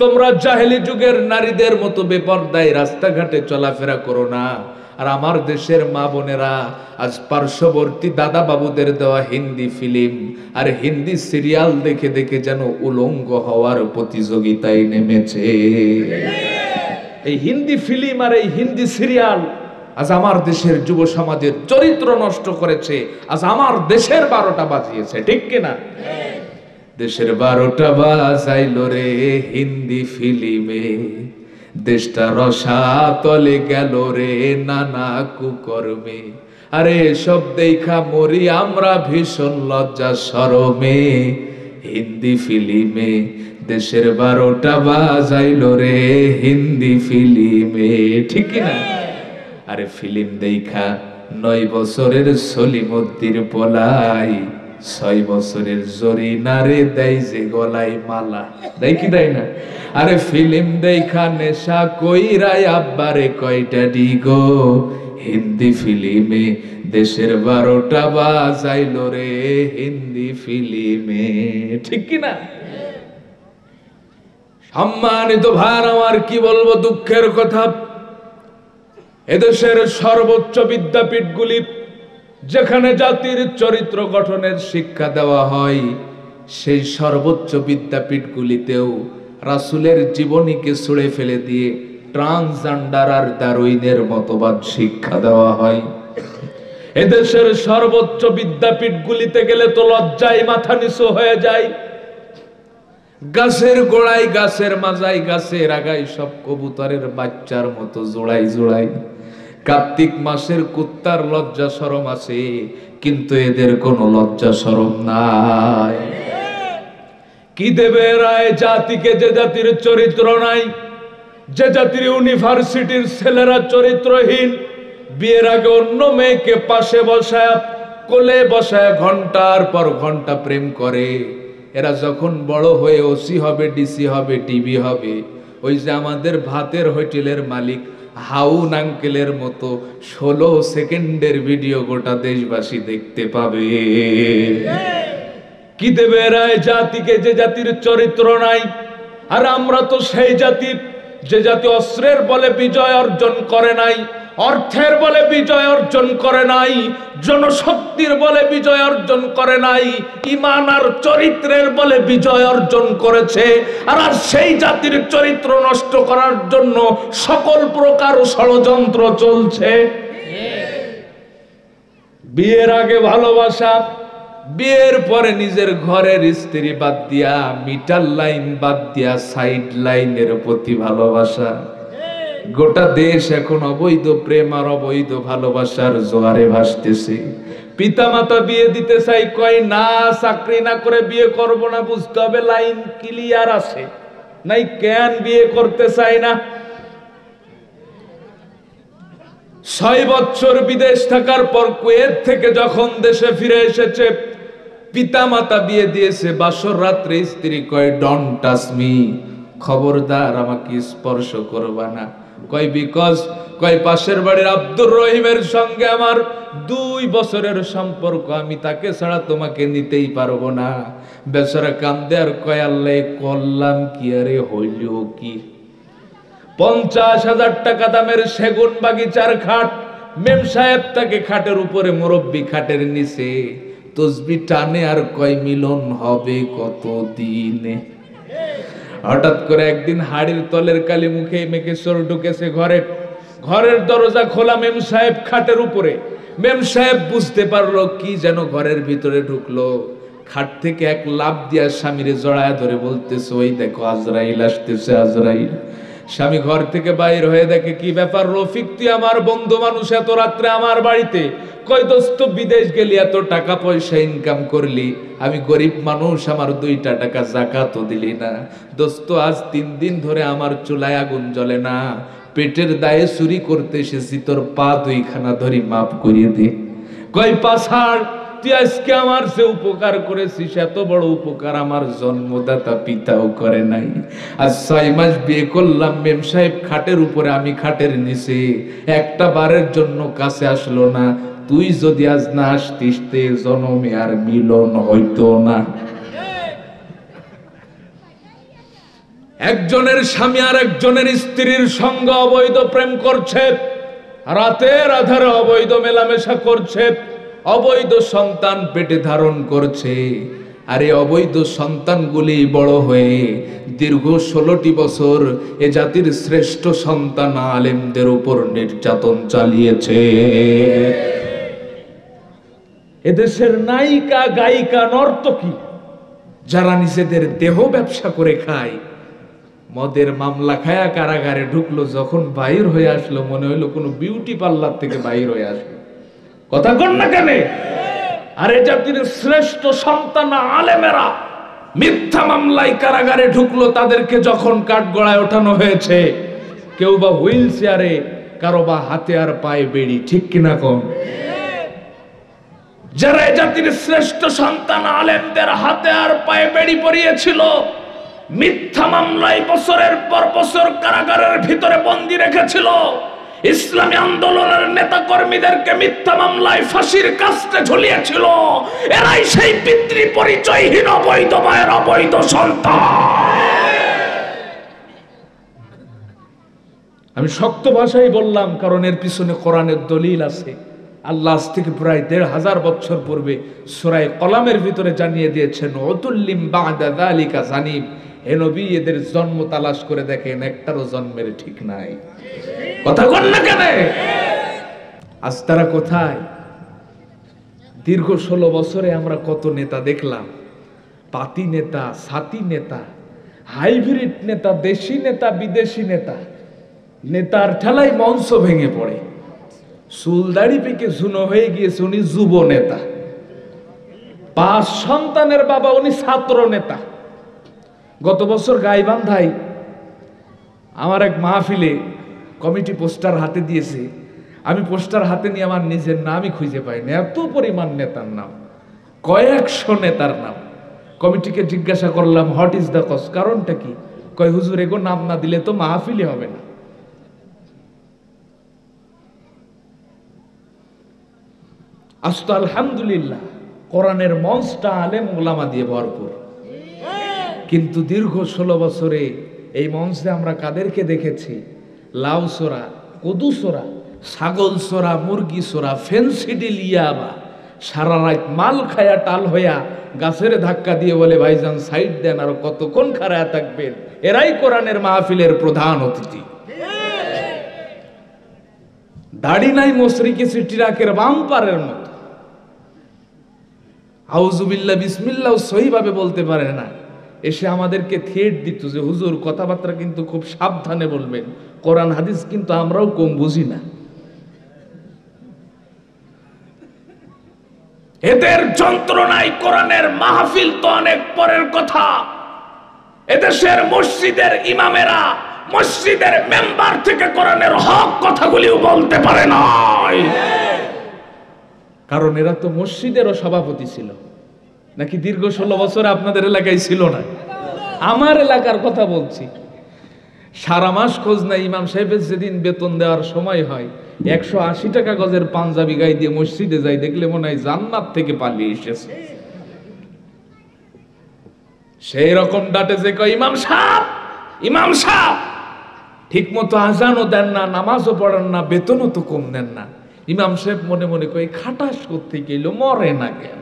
তোমরা জাহেলি যুগের নারীদের মতো বেপরদায় রাস্তাঘাটে চলাফেরা করো না। আর আমার দেশের মা বোনেরা আজ পার্শ্ববর্তী দাদা বাবুদের দেওয়া হিন্দি ফিল্ম আর হিন্দি সিরিয়াল দেখে দেখে যেন উলঙ্গ হওয়ার প্রতিযোগিতায় নেমেছে। এই হিন্দি ফিল্ম আর এই হিন্দি সিরিয়াল আজ আমার দেশের যুব সমাজের চরিত্র নষ্ট করেছে, আজ আমার দেশের 12টা বাজিয়েছে, ঠিক কিনা? দেশের 12টা বাজাইলো রে হিন্দি ফিল্মে, দেশটা রসাতলে গেল রে নানা কুকর্মে। আরে সব দেখা মরি আমরা ভীষণ লজ্জা শরমে, হিন্দি ফিল্মে দেশের 12টা বাজাইলো রে হিন্দি ফিল্মে, ঠিক কিনা? আরে ফিল্ম দেখা 9 বছরের সলিমুদ্দির পলাই 6 বছরের জরিনারে দেয় যে গলায় মালা, দেয় কি দেয় না? আরে ফিল্ম দেখা নেশা কইরাই আব্বারে কয়টা ডিগো, হিন্দি ফিল্মে দেশের 12টা বাজাইলো রে হিন্দি ফিল্মে, ঠিক কিনা? সম্মানিত ভাই আমার, কি বলবো দুঃখের কথা, এদেশের সর্বোচ্চ বিদ্যাপীঠগুলি যেখানে জাতির চরিত্র গঠনের শিক্ষা দেওয়া হয়, সেই সর্বোচ্চ বিদ্যাপীঠগুলিতেও রাসূলের জীবনীকে ছুঁড়ে ফেলে দিয়ে ট্রান্সজেন্ডার আর ডারউইনের মতবাদ শিক্ষা দেওয়া হয়। এদেশের সর্বোচ্চ বিদ্যাপীঠগুলিতে গেলে তো লজ্জায় মাথা নিচু হয়ে যায়। গাছের গোড়ায়, গাছের মাজায়, গাছের আগায় সব কবুতরের বাচ্চার মতো জোড়াই জোড়াই। কার্তিক মাসের কুত্তার লজ্জা শরম আছে, কিন্তু এদের কোনো লজ্জা শরম নাই। কি দেবে রায় জাতিকে, যে জাতির চরিত্র নাই, যে জাতির ইউনিভার্সিটির ছেলেরা চরিত্রহীন, বিয়ের আগে অন্য মেয়েকে পাশে বসায় কোলে বসায় ঘন্টার পর ঘন্টা প্রেম করে, এরা যখন বড় হয়ে ওসি হবে, ডিসি হবে, টিভি হবে, ওই যে আমাদের ভাতের হোটেলের মালিক হাউন আঙ্কেলের মতো 16 সেকেন্ডের ভিডিও গোটা দেশবাসী দেখতে পাবে। কি দেবে রায় জাতিকে, যে জাতির চরিত্র নাই? আর আমরা তো সেই জাতি, যে জাতি অস্ত্রের বলে বিজয় অর্জন করে নাই, অর্থের বলে বিজয় অর্জন করে নাই, জনশক্তির বলে বিজয় অর্জন করে নাই, ঈমান আর চরিত্রের বলে বিজয় অর্জন করেছে। আর সেই জাতির চরিত্র নষ্ট করার জন্য সকল প্রকার ষড়যন্ত্র চলছে। বিয়ের আগে ভালোবাসা, বিয়ের পরে নিজের ঘরের স্ত্রী বাদ দিয়া, মিটার লাইন বাদ দিয়া সাইড লাইনের প্রতি ভালোবাসা। গোটা দেশ এখন অবৈধ প্রেম আর অবৈধ ভালোবাসার জোয়ারে ভাসতেছে। পিতামাতা বিয়ে দিতে চাই, কয় না, চাকরি না করে বিয়ে করব না, বুঝতে হবে লাইন ক্লিয়ার আছে নাই, কেন বিয়ে করতে চাই না। 6 বছর বিদেশ থাকার পর কুয়েত থেকে যখন দেশে ফিরে এসেছে, পিতামাতা বিয়ে দিয়েছে, বাসর রাত্রে স্ত্রী কয় ডন্ট টাচ মি, খবরদার আমাকে স্পর্শ করবা না। কয় বিকজ, কয় পাশের বাড়ির আব্দুর রহিমের সঙ্গে আমার 2 বছরের সম্পর্ক, আমি তাকে ছাড়া তোমাকে নিতেই পারবো না। বেচারা কান্দে আর কয় আল্লাহ করলাম কি, আরে হইল কি? 50,000 টাকা দামের সেগুন বাগিচার খাট, মেম সাহেব তাকে খাটের উপরে, মুরব্বী খাটের নিচে, তসবি টানে আর কয় মিলন হবে কত দিনে। হঠাৎ করে একদিন হাড়ির তলের কালি মুখে মেখে চোর ঢুকেছে ঘরে, ঘরের দরজা খোলা, মেম সাহেব খাটের উপরে। মেম সাহেব বুঝতে পারলো কি যেন ঘরের ভিতরে ঢুকলো, খাট থেকে এক লাফ দিয়া স্বামীরে জড়ায় ধরে বলতেছে, ওই দেখো আজরাইল আসতেছে, আজরাইল। স্বামী ঘর থেকে বাইর হয়ে দেখে, কি ব্যাপার রফিক, তুই আমার বন্ধু মানুষ, এত রাত্রে আমার বাড়িতে? কয় দোস্ত, বিদেশ গেলি, এত টাকা পয়সা ইনকাম করলি, আমি গরিব মানুষ, আমার 2টা টাকা যাকাতও দিলি না। দোস্ত আজ 3 দিন ধরে আমার চুলায় আগুন জ্বলে না, পেটের দায়ে চুরি করতে এসেছি, তোর পা 2খানা ধরি মাফ করিয়ে দে। কয় পাছাড়, তুই আজকে আমার যে উপকার করেছিস, এত বড় উপকার আমার জন্মদাতা পিতাও করে নাই। আজ 6 মাস বিয়ে করলাম, মেম সাহেব খাটের উপরে, আমি খাটের নিচে, একটা বারের জন্য কাছে আসলো না। তুই যদি আজ না আসতিস, তে জনমে আর মিলন হইতো না। একজনের স্বামী আর একজনের স্ত্রীর সঙ্গে অবৈধ প্রেম করছে, রাতের আধারে অবৈধ মেলামেশা করছে, অবৈধ সন্তান পেটে ধারণ করছে। আর এই অবৈধ সন্তানগুলি বড় হয়ে দীর্ঘ 16টি বছর এ জাতির শ্রেষ্ঠ সন্তান আলেমদের উপর নির্যাতন চালিয়েছে। এদেশের নায়িকা, গায়িকা, নর্তকী যারা নিজেদের দেহ ব্যবসা করে খায়, মদের মামলা খায়া কারাগারে ঢুকলো, যখন বাইর হয়ে আসলো মনে হইলো কোনো বিউটি পার্লার থেকে বাইর হয়ে আসলো। কথা কন না কেন? আর এ জাতির শ্রেষ্ঠ সন্তান আলেমেরা মিথ্যা মামলায় কারাগারে ঢুকলো, তাদেরকে যখন কাঠগড়ায় ওঠানো হয়েছে, কেউ বা হুইল চেয়ারে, কারো বা হাতে আর পায়ে বেড়ি, ঠিক কিনা কম? যারা এ জাতির শ্রেষ্ঠ সন্তান আলেমদের হাতে আর পায়ে বেড়ি পরিয়েছিল, মিথ্যা মামলায় বছরের পর বছর কারাগারের ভিতরে বন্দী রেখেছিল, ইসলামী আন্দোলনের নেতা কর্মীদেরকে মিথ্যা মামলায় ফাঁসির কাস্টে ঝুলিয়েছিল, এরাই সেই পিতৃ পরিচয়হীন অবৈধ মায়ের অবৈধ সন্তান। আমি শক্ত ভাষায় বললাম, কারণ এর পিছনে কোরআনের দলিল আছে। আল্লাহ আজ থেকে প্রায় ১৫০০ বছর পূর্বে সূরা কলামের ভিতরে জানিয়ে দিয়েছেন, উতুল্লিম বা'দা যালিকা জানিম, হে নবী এদের জন্ম তালাশ করে দেখেন, একটারও জন্মের ঠিক নাই। কথা বল না কেন? আজ তারা কোথায়? দীর্ঘ 16 বছরে আমরা কত নেতা দেখলাম, পাতি নেতা, সাতি নেতা, হাইব্রিড নেতা, দেশি নেতা, বিদেশি নেতা। নেতার ঠেলায় মঞ্চ ভেঙে পড়ে, চুল দাড়ি পেকে ঝুনো হয়ে গিয়েছে, উনি যুব নেতা। 5 সন্তানের বাবা, উনি ছাত্র নেতা। গত বছর গাইবান্ধায় আমার এক মাহফিলে কমিটি পোস্টার হাতে দিয়েছে, আমি পোস্টার হাতে নিয়ে আমার নিজের নামই খুঁজে পাইনি, এত পরিমাণ নেতার নাম, কয়েকশো নেতার নাম। কমিটিকে জিজ্ঞাসা করলাম, হোয়াট ইজ দ্য কজ, কারণটা কি? কয় হুজুর, এগো নাম না দিলে তো মাহফিলই হবে না। আজ তো আলহামদুলিল্লাহ কোরআনের মঞ্চটা আলেম ওলামা দিয়ে ভরপুর, কিন্তু দীর্ঘ 16 বছরে এই মঞ্চে আমরা কাদেরকে দেখেছি? লাউ সোরা, কদু সোরা, ছাগল সোরা, মুরগি সোরা, ফেন্সিডিল ইয়াবা, সারা রাত মাল খায়া টাল হইয়া গাছের ধাক্কা দিয়ে বলে ভাইজান সাইড দেন, আর কতক্ষণ খাড়ায় থাকবেন। এরাই কোরআনের মাহফিলের প্রধান অতিথি। দাড়ি নাই, মশরিকে সিটিরাকের বাম্পারের মতো, আউযুবিল্লাহ বিসমিল্লাহ সহিভাবে বলতে পারে না, এসে আমাদেরকে থ্রেট দিত যে হুজুর কথাবার্তা কিন্তু খুব সাবধানে বলবেন, কোরআন হাদিস কিন্তু আমরাও কম বুঝি না। এদের যন্ত্রণায় কোরআনের মাহফিল তো অনেক পরের কথা। এদেশের মসজিদের ইমামেরা মসজিদের মেম্বার থেকে কোরআনের হক কথাগুলিও বলতে পারে নাই, কারণ এরা তো মসজিদেরও সভাপতি ছিল। নাকি দীর্ঘ 16 বছর আপনাদের এলাকায় ছিল না? আমার এলাকার কথা বলছি। সারা মাস খোঁজ নাই, ইমাম সাহেবের যেদিন বেতন দেওয়ার সময় হয় 180 টাকা গজের পাঞ্জাবি গায়ে দিয়ে মসজিদে যাই, দেখলে মনে হয় জান্নাত থেকে পালিয়ে এসেছে। সেই রকম ডাটে যে কয় ইমাম সাহেব, ইমাম সাহেব, ঠিক মতো আজানও দেন না, নামাজও পড়েন না, বেতনও তো কম দেন না। ইমাম সাহেব মনে মনে কয় খাটাস করতে গেল, মরে না কেন?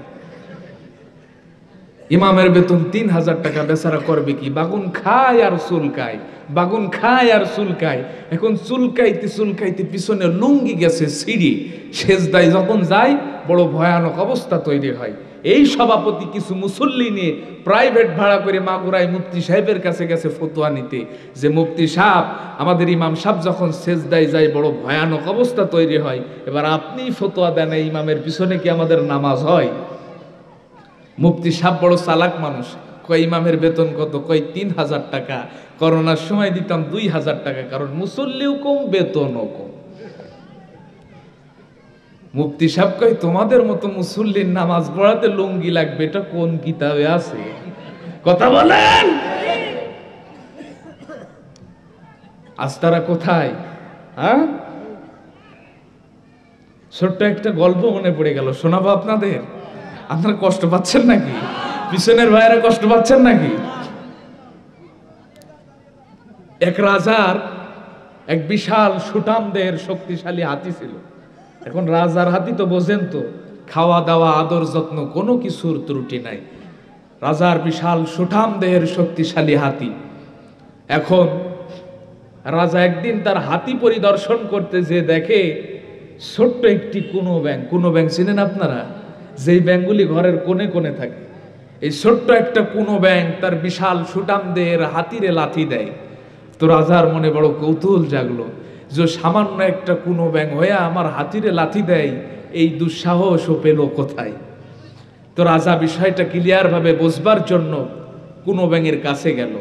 ইমামের বেতন 3000 টাকা, বেচারা করবে কি? বাগুন খায় আর চুলকায়, বাগুন খায় আর চুলকায়। এখন চুলকাইতে চুলকাইতে পিছনে লুঙ্গি গেছে সিঁড়ি, সেজদায় যখন যায় বড় ভয়ানক অবস্থা তৈরি হয়। এই সভাপতি কিছু মুসল্লি নিয়ে প্রাইভেট ভাড়া করে মাগুরায় মুফতি সাহেবের কাছে গেছে ফতোয়া নিতে, যে মুফতি সাহেব, আমাদের ইমাম সাহেব যখন সেজদায় যায় বড় ভয়ানক অবস্থা তৈরি হয়, এবার আপনি ফতোয়া দেন, এই ইমামের পিছনে কি আমাদের নামাজ হয়? মুফতি সাহেব বড় চালাক মানুষ, কয় ইমামের বেতন কত? কয় 3000 টাকা। করোনার সময় দিতাম 2000 টাকা, কারণ মুসল্লিও কম, বেতনও কম। মুফতি সাহেব কয় তোমাদের মতো মুসল্লির নামাজ পড়াতে লুঙ্গি লাগবে, এটা কোন কিতাবে আছে? কথা বলেন। আজ তারা কোথায়? হ্যাঁ, ছোট্ট একটা গল্প মনে পড়ে গেল, শোনাবো আপনাদের। আপনারা কষ্ট পাচ্ছেন নাকি? পিছনের ভাইয়েরা কষ্ট পাচ্ছেন নাকি? এক রাজার এক বিশাল সুঠামদের শক্তিশালী হাতি ছিল। এখন রাজার হাতি তো বোঝেন তো, খাওয়া দাওয়া, আদর যত্ন, কোনো কিছুর ত্রুটি নাই। রাজার বিশাল সুঠাম দেহের শক্তিশালী হাতি। এখন রাজা একদিন তার হাতি পরিদর্শন করতে যে দেখে ছোট্ট একটি কুনো ব্যাঙ চিনেন আপনারা, যেই ব্যাঙগুলি ঘরের কোণে কোণে থাকে, এই ছোট্ট একটা কুনো ব্যাঙ তার বিশাল সুঠাম দেহের হাতিরে লাথি দেয়। তো রাজার মনে বড় কৌতূহল জাগলো যে সামান্য একটা কুনো ব্যাঙ হয়ে আমার হাতিরে লাথি দেয়, এই দুঃসাহস ও পেল কোথায়? তো রাজা বিষয়টা ক্লিয়ার ভাবে বুঝবার জন্য কুনো ব্যাঙের কাছে গেল,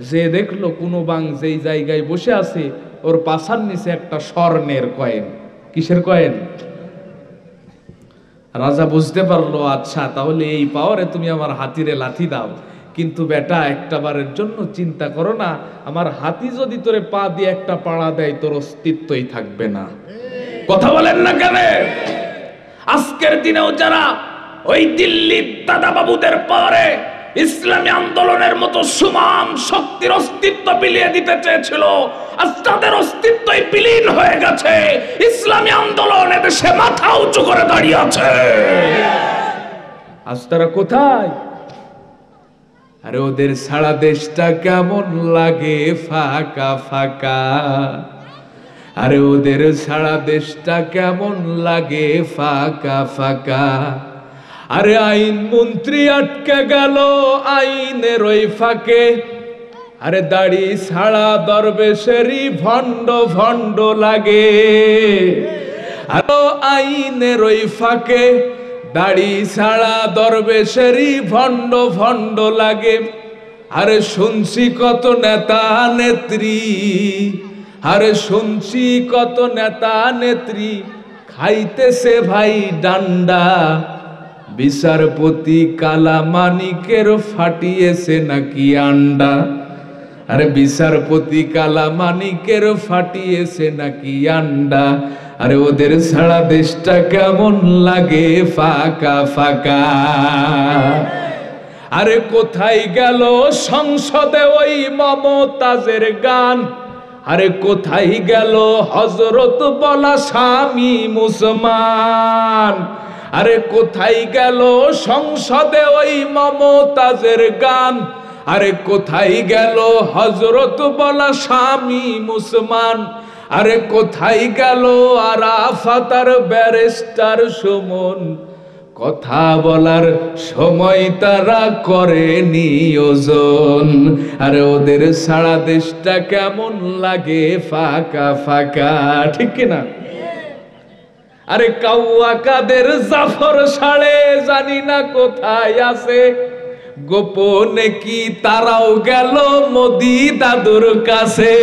যে দেখলো কুনো ব্যাঙ যেই জায়গায় বসে আছে ওর পাছার নিচে একটা স্বর্ণের কয়েন। কিসের কয়েন? রাজা বুঝতে পারলো, আচ্ছা তাহলে এই পাওয়ারে তুমি আমার হাতিরে লাথি দাও, কিন্তু বেটা একটা বারের জন্য চিন্তা করো না, আমার হাতি যদি তোরে পা দিয়ে একটা পাড়া দেয় তোর অস্তিত্বই থাকবে না। কথা বলেন না কেন? আজকের দিনেও যারা ওই দিল্লির দাদা বাবুদের পরে ইসলামী আন্দোলনের মতো সুমাম শক্তির অস্তিত্ব বিলিয়ে দিতে চেয়েছিল, আজ তাদের অস্তিত্বই বিলীন হয়ে গেছে। ইসলামী আন্দোলন এদেশে মাথা উঁচু করে দাঁড়িয়ে আছে। আজ তারা কোথায়? আরে ওদের সারা দেশটা কেমন লাগে ফাঁকা ফাঁকা। আরে ওদের সারা দেশটা কেমন লাগে ফাঁকা ফাঁকা। আরে আইন মন্ত্রী আটকে গেল আইনের ওই ফাঁকে। আরে দাড়ি ছাড়া দরবেশেরই ভণ্ড ভণ্ড লাগে। আরে আইনের ওই ফাঁকে দাড়ি ছাড়া দরবেশেরই ভণ্ড ভণ্ড লাগে। আরে শুনছি কত নেতা নেত্রী, আরে শুনছি কত নেতা নেত্রী খাইতেছে ভাই ডান্ডা। বিচারপতি কালা মানিকের ফাটিয়েছে নাকি আন্ডা। আরে বিচারপতি কালা মানিকের ফাটিয়েছে নাকি আন্ডা। আরে ওদের সারা দেশটা কেমন লাগে ফাঁকা ফাঁকা। আরে কোথায় গেল সংসদে ওই মমতাজের গান। আরে কোথায় গেল হযরত বলা স্বামী মুসলমান। আরে কোথায় গেল সংসদে ওই মমতাজের গান। আরে কোথায় গেল হযরত বলা স্বামী মুসলমান। আরে কোথায় গেল আরাফাত আর ব্যারিস্টার সুমন। কথা বলার সময় তারা করে নিয়োজন। আরে ওদের সারা দেশটা কেমন লাগে ফাঁকা ফাঁকা। ঠিক কিনা? আরে কাউয়া কাদের জাফর সাড়ে জানি না কোথায় আছে। গোপনে কি তারাও গেল মোদি দাদুর কাছে।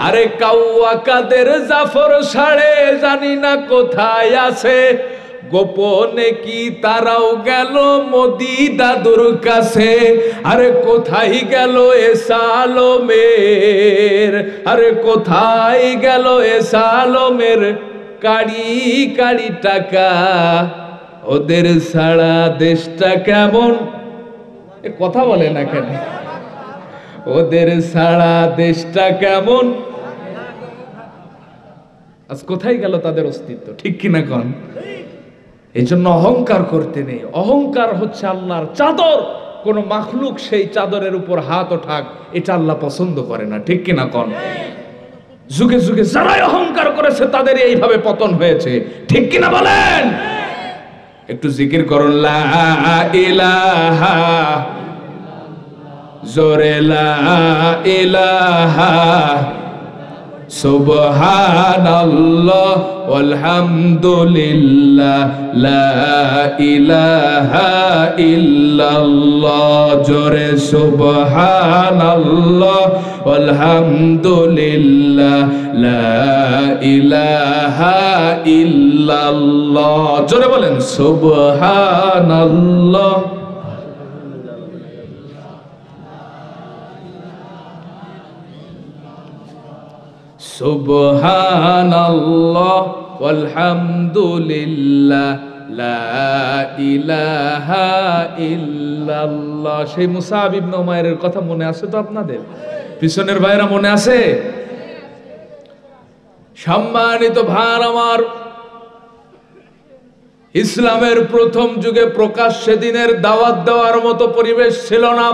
আরে কাউয়া কাদের জাফর সাড়ে জানি না কোথায় আছে। গোপনে কি তারাও গেল মোদি দাদুর কাছে। আরে কোথায় গেল এসালমের। আরে কোথায় গেল এসালমের কাড়ি কাড়ি টাকা। ওদের সারা দেশটা কেমন, কথা বলে না কেন? ওদের সারা দেশটা কেমন। আজ কোথায় গেল তাদের অস্তিত্ব? ঠিক কিনা কন? এই জন্য অহংকার করতে নেই। অহংকার হচ্ছে আল্লাহর চাদর। কোন মাখলুক সেই চাদরের উপর হাত ওঠাক, এটা আল্লাহ পছন্দ করে না। ঠিক কিনা কন? যুগে যুগে যারাই অহংকার করেছে তাদের এইভাবে পতন হয়েছে। ঠিক কিনা বলেন? একটু জিকির করুন, লা ইলাহা, জোরে লা ইলাহা, সুবহানাল্লাহ আলহামদুলিল্লাহ, লা ইলাহা ইল্লাল্লাহ। জোরে সুবহানাল্লাহ আলহামদুলিল্লাহ, লা ইলাহা ইল্লাল্লাহ। জোরে বলেন সুবহানাল্লাহ। সুবহানাল্লাহ আলহামদুলিল্লাহ, লা ইলাহা ইল্লাল্লাহ। সেই মুসাব ইবনে উমাইরের কথা মনে আছে তো আপনাদের? পিছনের ভাইরা মনে আছে? সম্মানিত ভাই আমার, ইসলামের প্রথম যুগে প্রকাশ্যে দিনের দাওয়াত দেওয়ার মতো পরিবেশ ছিল না,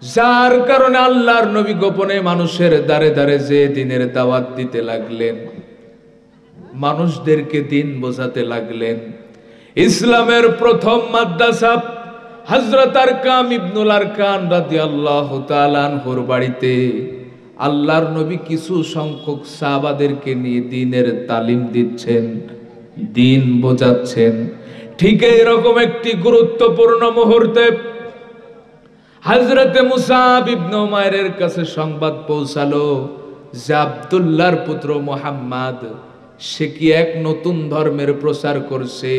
যার কারণে আল্লাহর নবী গোপনে মানুষের দ্বারে দ্বারে যে দিনের দাওয়াত দিতে লাগলেন, মানুষদেরকে দিন বোঝাতে লাগলেন। ইসলামের প্রথম মাদ্রাসা হযরত আরকাম ইবনুল আরকাম রাদিয়াল্লাহু তাআলা আনহুর বাড়িতে আল্লাহর নবী কিছু সংখ্যক সাহাবাদেরকে নিয়ে দ্বীনের তালিম দিচ্ছেন, দ্বীন বোঝাচ্ছেন। ঠিক এইরকম একটি গুরুত্বপূর্ণ মুহূর্তে হযরতে মুসাব ইবনে উমাইরের কাছে সংবাদ পৌঁছালো যে আব্দুল্লাহর পুত্র মুহাম্মদ সে কি এক নতুন ধর্মের প্রচার করছে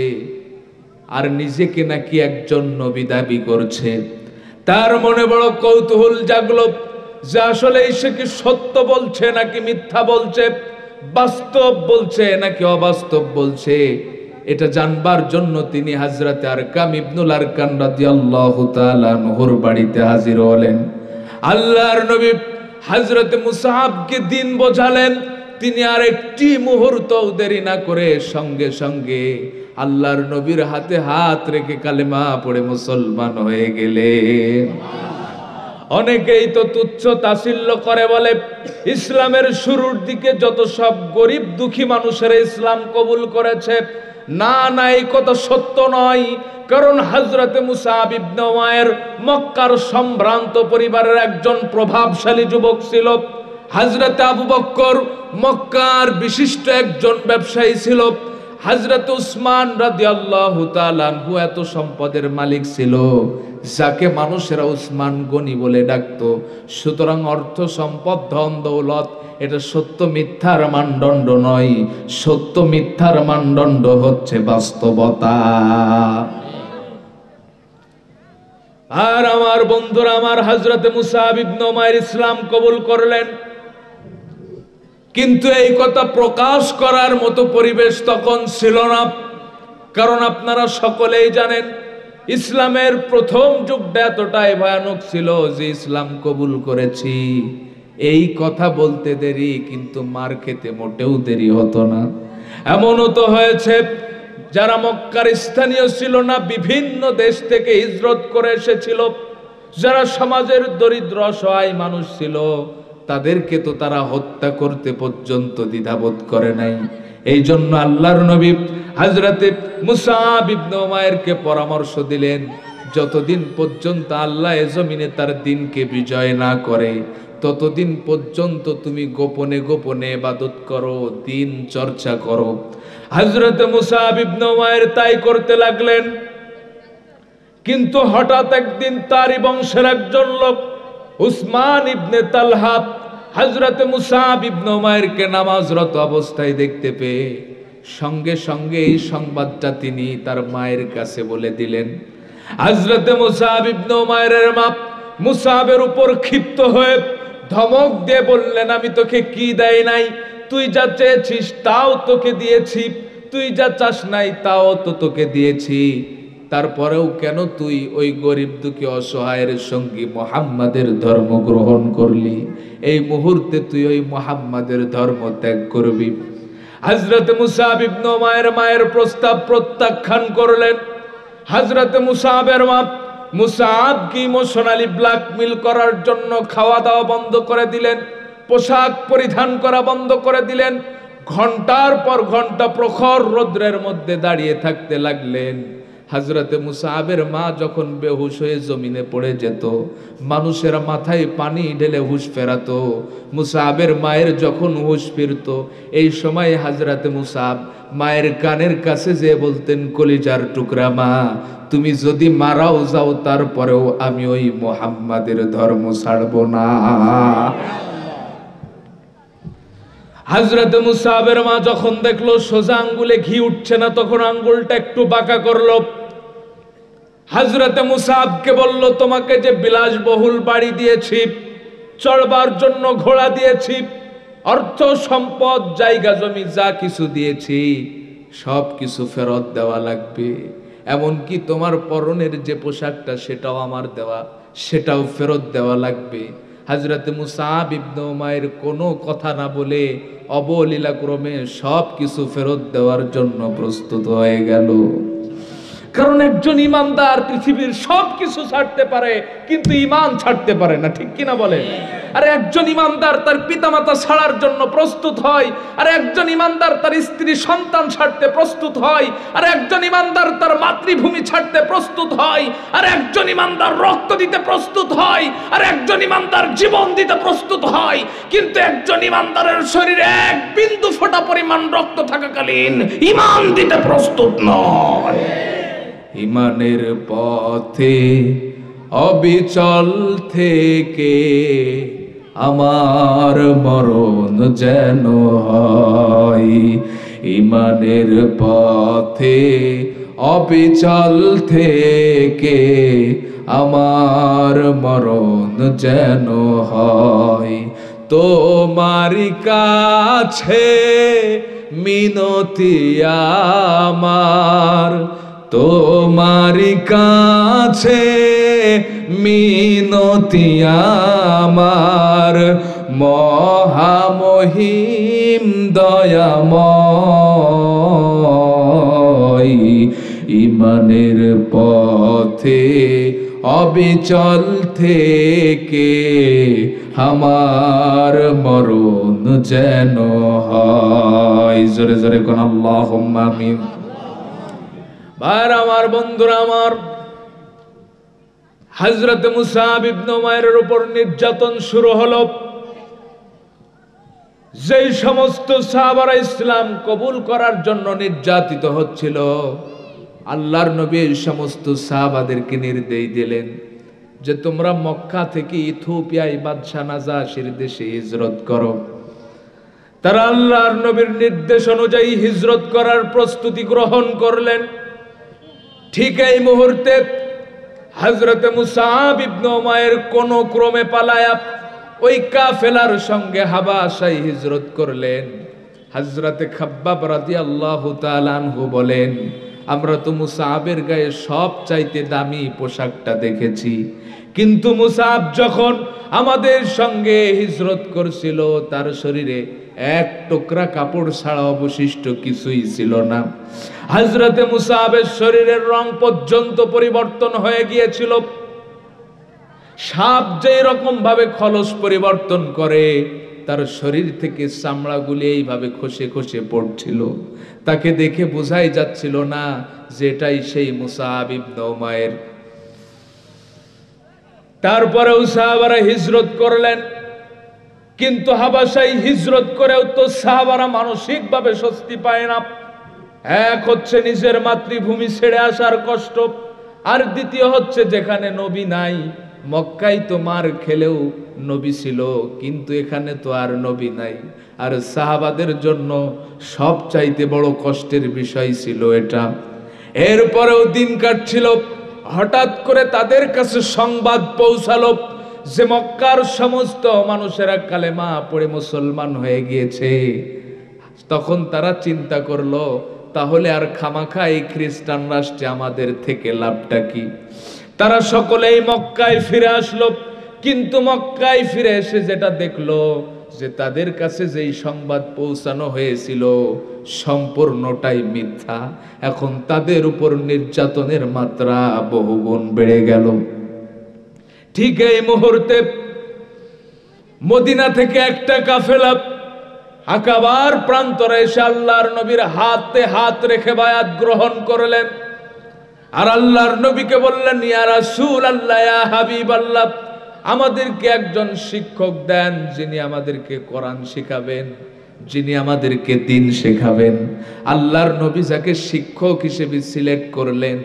আর নিজেকে নাকি একজন নবী দাবি করছে। তার মনে বড় কৌতূহল জাগলো যে আসলে সে কি সত্য বলছে নাকি মিথ্যা বলছে, বাস্তব বলছে নাকি অবাস্তব বলছে। এটা জানবার জন্য তিনি হযরতে আরকাম ইবনুল আরকাম রাদিয়াল্লাহু তাআলা আনহুর বাড়িতে হাজির হলেন। আল্লাহর নবী হযরতে মুসাবকে দ্বীন বোঝালেন। তিনি আর একটি মুহূর্ত দেরি না করে সঙ্গে সঙ্গে আল্লাহর নবীর হাতে হাত রেখে কালেমা পড়ে মুসলমান হয়ে গেলেন। অনেকেই তো তুচ্ছ তাচ্ছিল্য করে বলে ইসলামের শুরুর দিকে যত সব গরিব দুঃখী মানুষেরা ইসলাম কবুল করেছে। না না, এই কথা সত্য নয়। কারণ হযরতে মুসাব ইবনে উমাইর মক্কার সম্ভ্রান্ত পরিবারের একজন প্রভাবশালী যুবক ছিল। হযরতে আবু বকর মক্কার বিশিষ্ট একজন ব্যবসায়ী ছিল। হযরত উসমান রাদিয়াল্লাহু তাআলা আনহু এত সম্পদের মালিক ছিল যাকে মানুষেরা উসমান গনি বলে ডাকতো। সুতরাং অর্থ সম্পদ ধন দৌলত এটা সত্য মিথ্যার মানদণ্ড নয়, সত্য মিথ্যার মানদণ্ড হচ্ছে বাস্তবতা। আর আমার বন্ধুরা, আমার হযরতে মুসাব ইবনে উমাইর ইসলাম কবুল করলেন, কিন্তু এই কথা প্রকাশ করার মতো পরিবেশ তখন ছিল না। কারণ আপনারা সকলেই জানেন ইসলামের প্রথম যুগটা এতটাই ভয়ানক ছিল যে ইসলাম কবুল করেছি এই কথা বলতে দেরি, কিন্তু মার খেতে মোটেও দেরি হতো না। এমনও তো হয়েছে যারা মক্কার স্থানীয় ছিল না, বিভিন্ন দেশ থেকে হিজরত করে এসেছিল, যারা সমাজের দরিদ্র অসহায় মানুষ ছিল, তাদেরকে তো তারা হত্যা করতে পর্যন্ত দ্বিধাবোধ করে নাই। এই জন্য আল্লাহর নবী হযরতে মুসাব ইবনে উমাইরকে পরামর্শ দিলেন, যতদিন পর্যন্ত আল্লাহ এ জমিনে তার দ্বীনকে বিজয় না করে ততদিন পর্যন্ত তুমি গোপনে গোপনে ইবাদত করো, দ্বীন চর্চা করো। হযরতে মুসাব ইবনে উমাইর তাই করতে লাগলেন। কিন্তু হঠাৎ একদিন তারই বংশের একজন লোক উসমান ইবনে তালহা হযরতে মুসাব ইবনে উমাইরকে নামাজরত অবস্থায় দেখতে পেয়ে সঙ্গে সঙ্গে এই সংবাদটা তিনি তার মায়ের কাছে বলে দিলেন। হযরতে মুসাব ইবনে উমাইরের মা মুসাবের উপর ক্ষিপ্ত হয়ে ধমক দিয়ে বললেন, আমি তোকে কি দেই নাই? তুই যা চেয়েছিস তাও তোকে দিয়েছি, তুই যা চাস নাই তাও তো তোকে দিয়েছি, তারপরেও কেন তুই ওই গরিব দুঃখী অসহায়ের সঙ্গী মুহাম্মাদের ধর্ম গ্রহণ করলি? এই মুহূর্তে তুই ওই মুহাম্মাদের ধর্ম ত্যাগ করবি। হযরতে মুসাব ইবনে উমাইর মায়ের প্রস্তাব প্রত্যাখ্যান করলেন। হযরতে মুসাবের মা মুসাবকে ইমোশনালি ব্ল্যাকমেল করার জন্য খাওয়া দাওয়া বন্ধ করে দিলেন, পোশাক পরিধান করা বন্ধ করে দিলেন। ঘন্টার পর ঘন্টা প্রখর রৌদ্রের মধ্যে দাঁড়িয়ে থাকতে লাগলেন। হযরতে মুসাবের মা যখন বেহুশ হয়ে জমিনে পড়ে যেত, মানুষেরা মাথায় পানি ঢেলে হুঁশ ফেরাতো। মুসাবের মায়ের যখন হুঁশ ফিরত, এই সময় হযরতে মুসাব মায়ের কানের কাছে যে বলতেন, কলিজার টুকরা মা, তুমি যদি মারাও যাও তারপরেও আমি ওই মুহাম্মাদের ধর্ম ছাড়ব না। হযরতে মুসাবের মা যখন দেখলো সোজা আঙ্গুলে ঘি উঠছে না, তখন আঙ্গুলটা একটু বাঁকা করলো। হযরতে মুসাবকে বলল, তোমাকে যে বিলাসবহুল বাড়ি দিয়েছি, চড়বার জন্য ঘোড়া দিয়েছি, অর্থ সম্পদ জায়গা জমি যা কিছু দিয়েছি সব কিছু ফেরত দেওয়া লাগবে। এমনকি তোমার পরনের যে পোশাকটা সেটাও আমার দেওয়া, সেটাও ফেরত দেওয়া লাগবে। হযরত মুসআব ইবনে উমাইর কোনো কথা না বলে অবলীলাক্রমে সব কিছু ফেরত দেওয়ার জন্য প্রস্তুত হয়ে গেল। কারণ একজন ইমানদার পৃথিবীর সব কিছু ছাড়তে পারে, কিন্তু ইমান ছাড়তে পারে না, ঠিক কিনা বলেন? আর একজন ইমানদার তার পিতামাতা ছাড়ার জন্য প্রস্তুত হয়, আর একজন ইমানদার তার স্ত্রী সন্তান ছাড়তে প্রস্তুত হয়, আর একজন ইমানদার তার মাতৃভূমি ছাড়তে প্রস্তুত হয়, আর একজন ইমানদার রক্ত দিতে প্রস্তুত হয়, আর একজন ইমানদার জীবন দিতে প্রস্তুত হয়। কিন্তু একজন ইমানদারের শরীরে এক বিন্দু ফোঁটা পরিমাণ রক্ত থাকাকালীন ইমান দিতে প্রস্তুত নয়। ইমানের পথে অবিচল থেকে আমার মরণ যেন হয়। ইমানের পথে অবিচল থেকে আমার মরণ যেন হয়। তোমার কাছে মিনতি আমার, তোমার কাছে মিনতি আমার, মহামহিম দয়াময়। ইমানের পথে অবিচল থেকে আমার মরণ যেন হয়। জোরে জোরে কোন আল্লাহুম্মা আমিন। ভাইরা আমার, বন্ধুরা আমার, হযরত মুসআব ইবনে উমাইরের উপর নির্যাতন শুরু হলো। যেই সমস্ত সাহাবারা ইসলাম কবুল করার জন্য নির্যাতিত হচ্ছিল, আল্লাহর নবী এই সমস্ত সাহাবাদেরকে নির্দেশ দিলেন যে তোমরা মক্কা থেকে ইথিওপিয়ায় বাদশা নাজাশির দেশে হিজরত করো। তারা আল্লাহর নবীর নির্দেশ অনুযায়ী হিজরত করার প্রস্তুতি গ্রহণ করলেন। ঠিক এই মুহূর্তে হযরত মুসআব ইবনে উমাইর কোন ক্রমে পালায়া ওই কাফেলার সঙ্গে হাবাশায় হিজরত করলেন। হযরত খাব্বাব রাদিয়াল্লাহু তাআলা আনহু বলেন, আমরা তো মুসআবের গায়ে সব চাইতে দামি পোশাকটা দেখেছি, কিন্তু মুসআব যখন আমাদের সঙ্গে হিজরত করছিল তার শরীরে এক টুকরা কাপড় ছাড়া অবশিষ্ট কিছুই ছিল না। হযরতে মুসআবের শরীরের রং পর্যন্ত পরিবর্তন হয়ে গিয়েছিল। সাপ যেই রকম ভাবে খলস পরিবর্তন করে, তার শরীর থেকে চামড়াগুলি এইভাবে খসে খসে পড়ছিল। তাকে দেখে বোঝাই যাচ্ছিল না যে এটাই সেই মুসআব ইবনে উমাইর। তারপরেও সাহাবারা হিজরত করলেন, কিন্তু হাবাশায় হিজরত করেও তো সাহাবারা মানসিকভাবে স্বস্তি পায় না। এক হচ্ছে নিজের মাতৃভূমি ছেড়ে আসার কষ্ট, আর দ্বিতীয় হচ্ছে যেখানে নবী নাই। মক্কায় তো মার খেলেও নবী ছিল, কিন্তু এখানে তো আর নবী নাই। আর সাহাবাদের জন্য সবচাইতে বড় কষ্টের বিষয় ছিল এটা। এরপরেও দিন কাটছিল, হঠাৎ করে তাদের কাছে সংবাদ পৌঁছালো যে মক্কার সমস্ত মানুষেরা কালেমা পড়ে মুসলমান হয়ে গিয়েছে। তখন তারা চিন্তা করলো, তাহলে আর খামাখা এই খ্রিস্টান রাষ্ট্রে আমাদের থেকে লাভটা কি? তারা সকলেই মক্কায় ফিরে আসলো, কিন্তু মক্কায় ফিরে এসে যেটা দেখলো যে তাদের কাছে যেই সংবাদ পৌঁছানো হয়েছিল সম্পূর্ণটাই মিথ্যা। এখন তাদের উপর নির্যাতনের মাত্রা বহুগুণ বেড়ে গেল। ঠিক এই মুহূর্তে মদিনা থেকে একটা কাফেলা আকাবার প্রান্তরে এসে আল্লাহর নবীর হাতে হাত রেখে বায়াত গ্রহণ করলেন। আর আল্লাহর নবীকে বললেন, ইয়া রাসূলুল্লাহ, ইয়া হাবিবাল্লাহ, আমাদেরকে একজন শিক্ষক দেন যিনি আমাদেরকে কোরআন শেখাবেন, যিনি আমাদেরকে দ্বীন শেখাবেন। আল্লাহর নবী যাকে শিক্ষক হিসেবে সিলেক্ট করলেন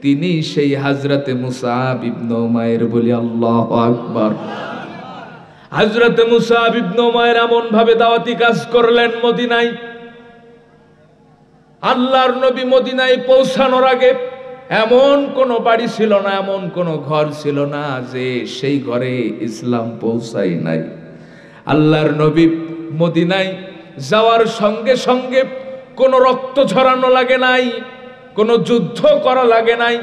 তিনি সেই হযরতে মুসআব ইবনে উমাইর। বলি আল্লাহু আকবার। হযরতে মুসআব ইবনে উমাইর এমন ভাবে দাওয়াতি কাজ করলেন মদিনায়। আল্লাহর নবী মদিনায় পৌঁছানোর আগে এমন কোন বাড়ি ছিল না, এমন কোন ঘর ছিল না যে সেই ঘরে ইসলাম পৌঁছায় নাই। আল্লাহর নবী মদিনায় যাওয়ার সঙ্গে সঙ্গে কোন রক্ত ঝরানো লাগে নাই, কোন যুদ্ধ করা লাগে নাই।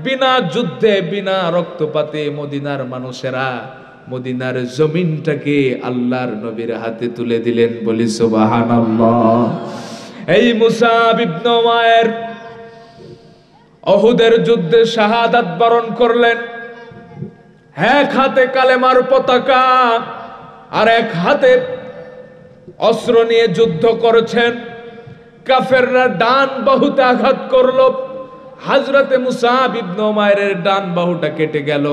বিনা যুদ্ধে বিনা রক্তপাতে মদিনার মানুষেরা মদিনার জমিনটাকে আল্লাহর নবীর হাতে তুলে দিলেন। বলি সুবহানাল্লাহ। এই মুসাব ইবনে উমাইর উহুদের যুদ্ধে শাহাদাত বরণ করলেন। এক হাতে কালেমার পতাকা আর এক হাতে অস্ত্র নিয়ে যুদ্ধ করেছেন। কাফেররা ডান বাহুতে আঘাত করলো। হযরতে মুসাব ইবনে উমাইরের ডান বাহুটা কেটে গেল।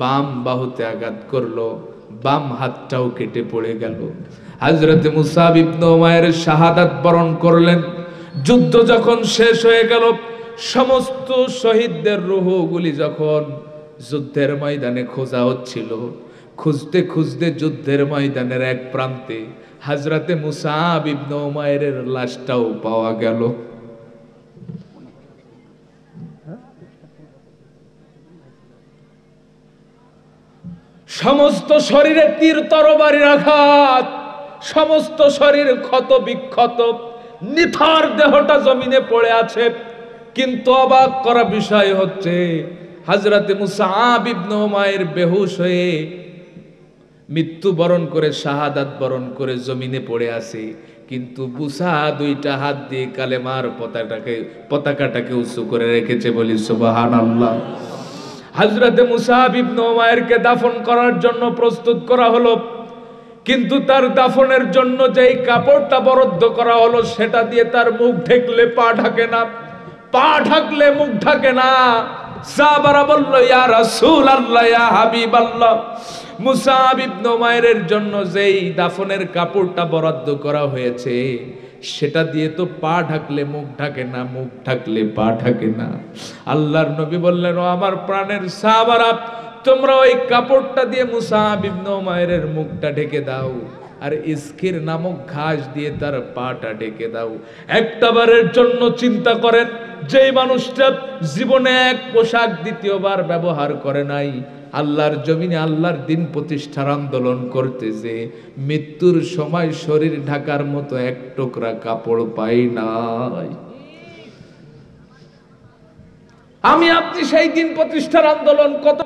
বাম বাহুতে আঘাত করলো, বাম হাতটাও কেটে পড়ে গেল। হযরতে মুসাব ইবনে উমাইর শাহাদাত বরণ করলেন। যুদ্ধ যখন শেষ হয়ে গেল, সমস্ত শহীদদের রূহগুলি যখন যুদ্ধের ময়দানে খোঁজা হচ্ছিল, খুঁজতে খুঁজতে যুদ্ধের ময়দানের এক প্রান্তে হযরতে মুসাব ইবনে উমাইরের লাশটাও পাওয়া গেল। সমস্ত শরীরে তীর তরবারির আঘাত, সমস্ত শরীর ক্ষত বিক্ষত, নিথর দেহটা জমিনে পড়ে আছে। কিন্তু অবাক করা বিষয় হচ্ছে, হযরতে মুসাব ইবনে উমাইর বেহুশ হয়ে মৃত্যুবরণ করে শাহাদাত বরণ করে জমিনে পড়ে আছে, কিন্তু বুসা দুইটা হাত দিয়ে কালেমার পতাকাটাকে উঁচু করে রেখেছে। বলি সুবহানাল্লাহ। হযরতে মুসাব ইবনে উমাইরকে দাফন করার জন্য প্রস্তুত করা হলো, কিন্তু তার দাফনের জন্য যেই কাপড়টা বরাদ্দ করা হলো সেটা দিয়ে তার মুখ ঢেকলে পা ঢাকে না, পা ঢাকলে মুখ ঢাকে না। সাহাবারা বলল, ইয়া রাসূলুল্লাহ, ইয়া হাবিবাল্লাহ, মুসাব ইবনে উমাইরের জন্য যেই দাফনের কাপড়টা বরাদ্দ করা হয়েছে সেটা দিয়ে তো পা ঢাকলে মুখ ঢাকে না, মুখ ঢাকলে পা ঢাকে না। আল্লাহর নবী বললেন, ও আমার প্রাণের সাহাবারা, তোমরা ওই কাপড়টা দিয়ে মুসাব ইবনে উমাইরের মুখটা ঢেকে দাও, আর ইসকির নামক ঘাস দিয়ে তার পাটা ঢেকে দাও। একটাবারের জন্য চিন্তা করেন, যেই মানুষটা জীবনে এক পোশাক দ্বিতীয়বার ব্যবহার করে নাই, আল্লাহর জমিনে আল্লাহর দিন প্রতিষ্ঠার আন্দোলন করতেছে, মৃত্যুর সময় শরীর ঢাকার মতো এক টুকরা কাপড় পাই নাই। আমি আপনি সেই দিন প্রতিষ্ঠার আন্দোলন কত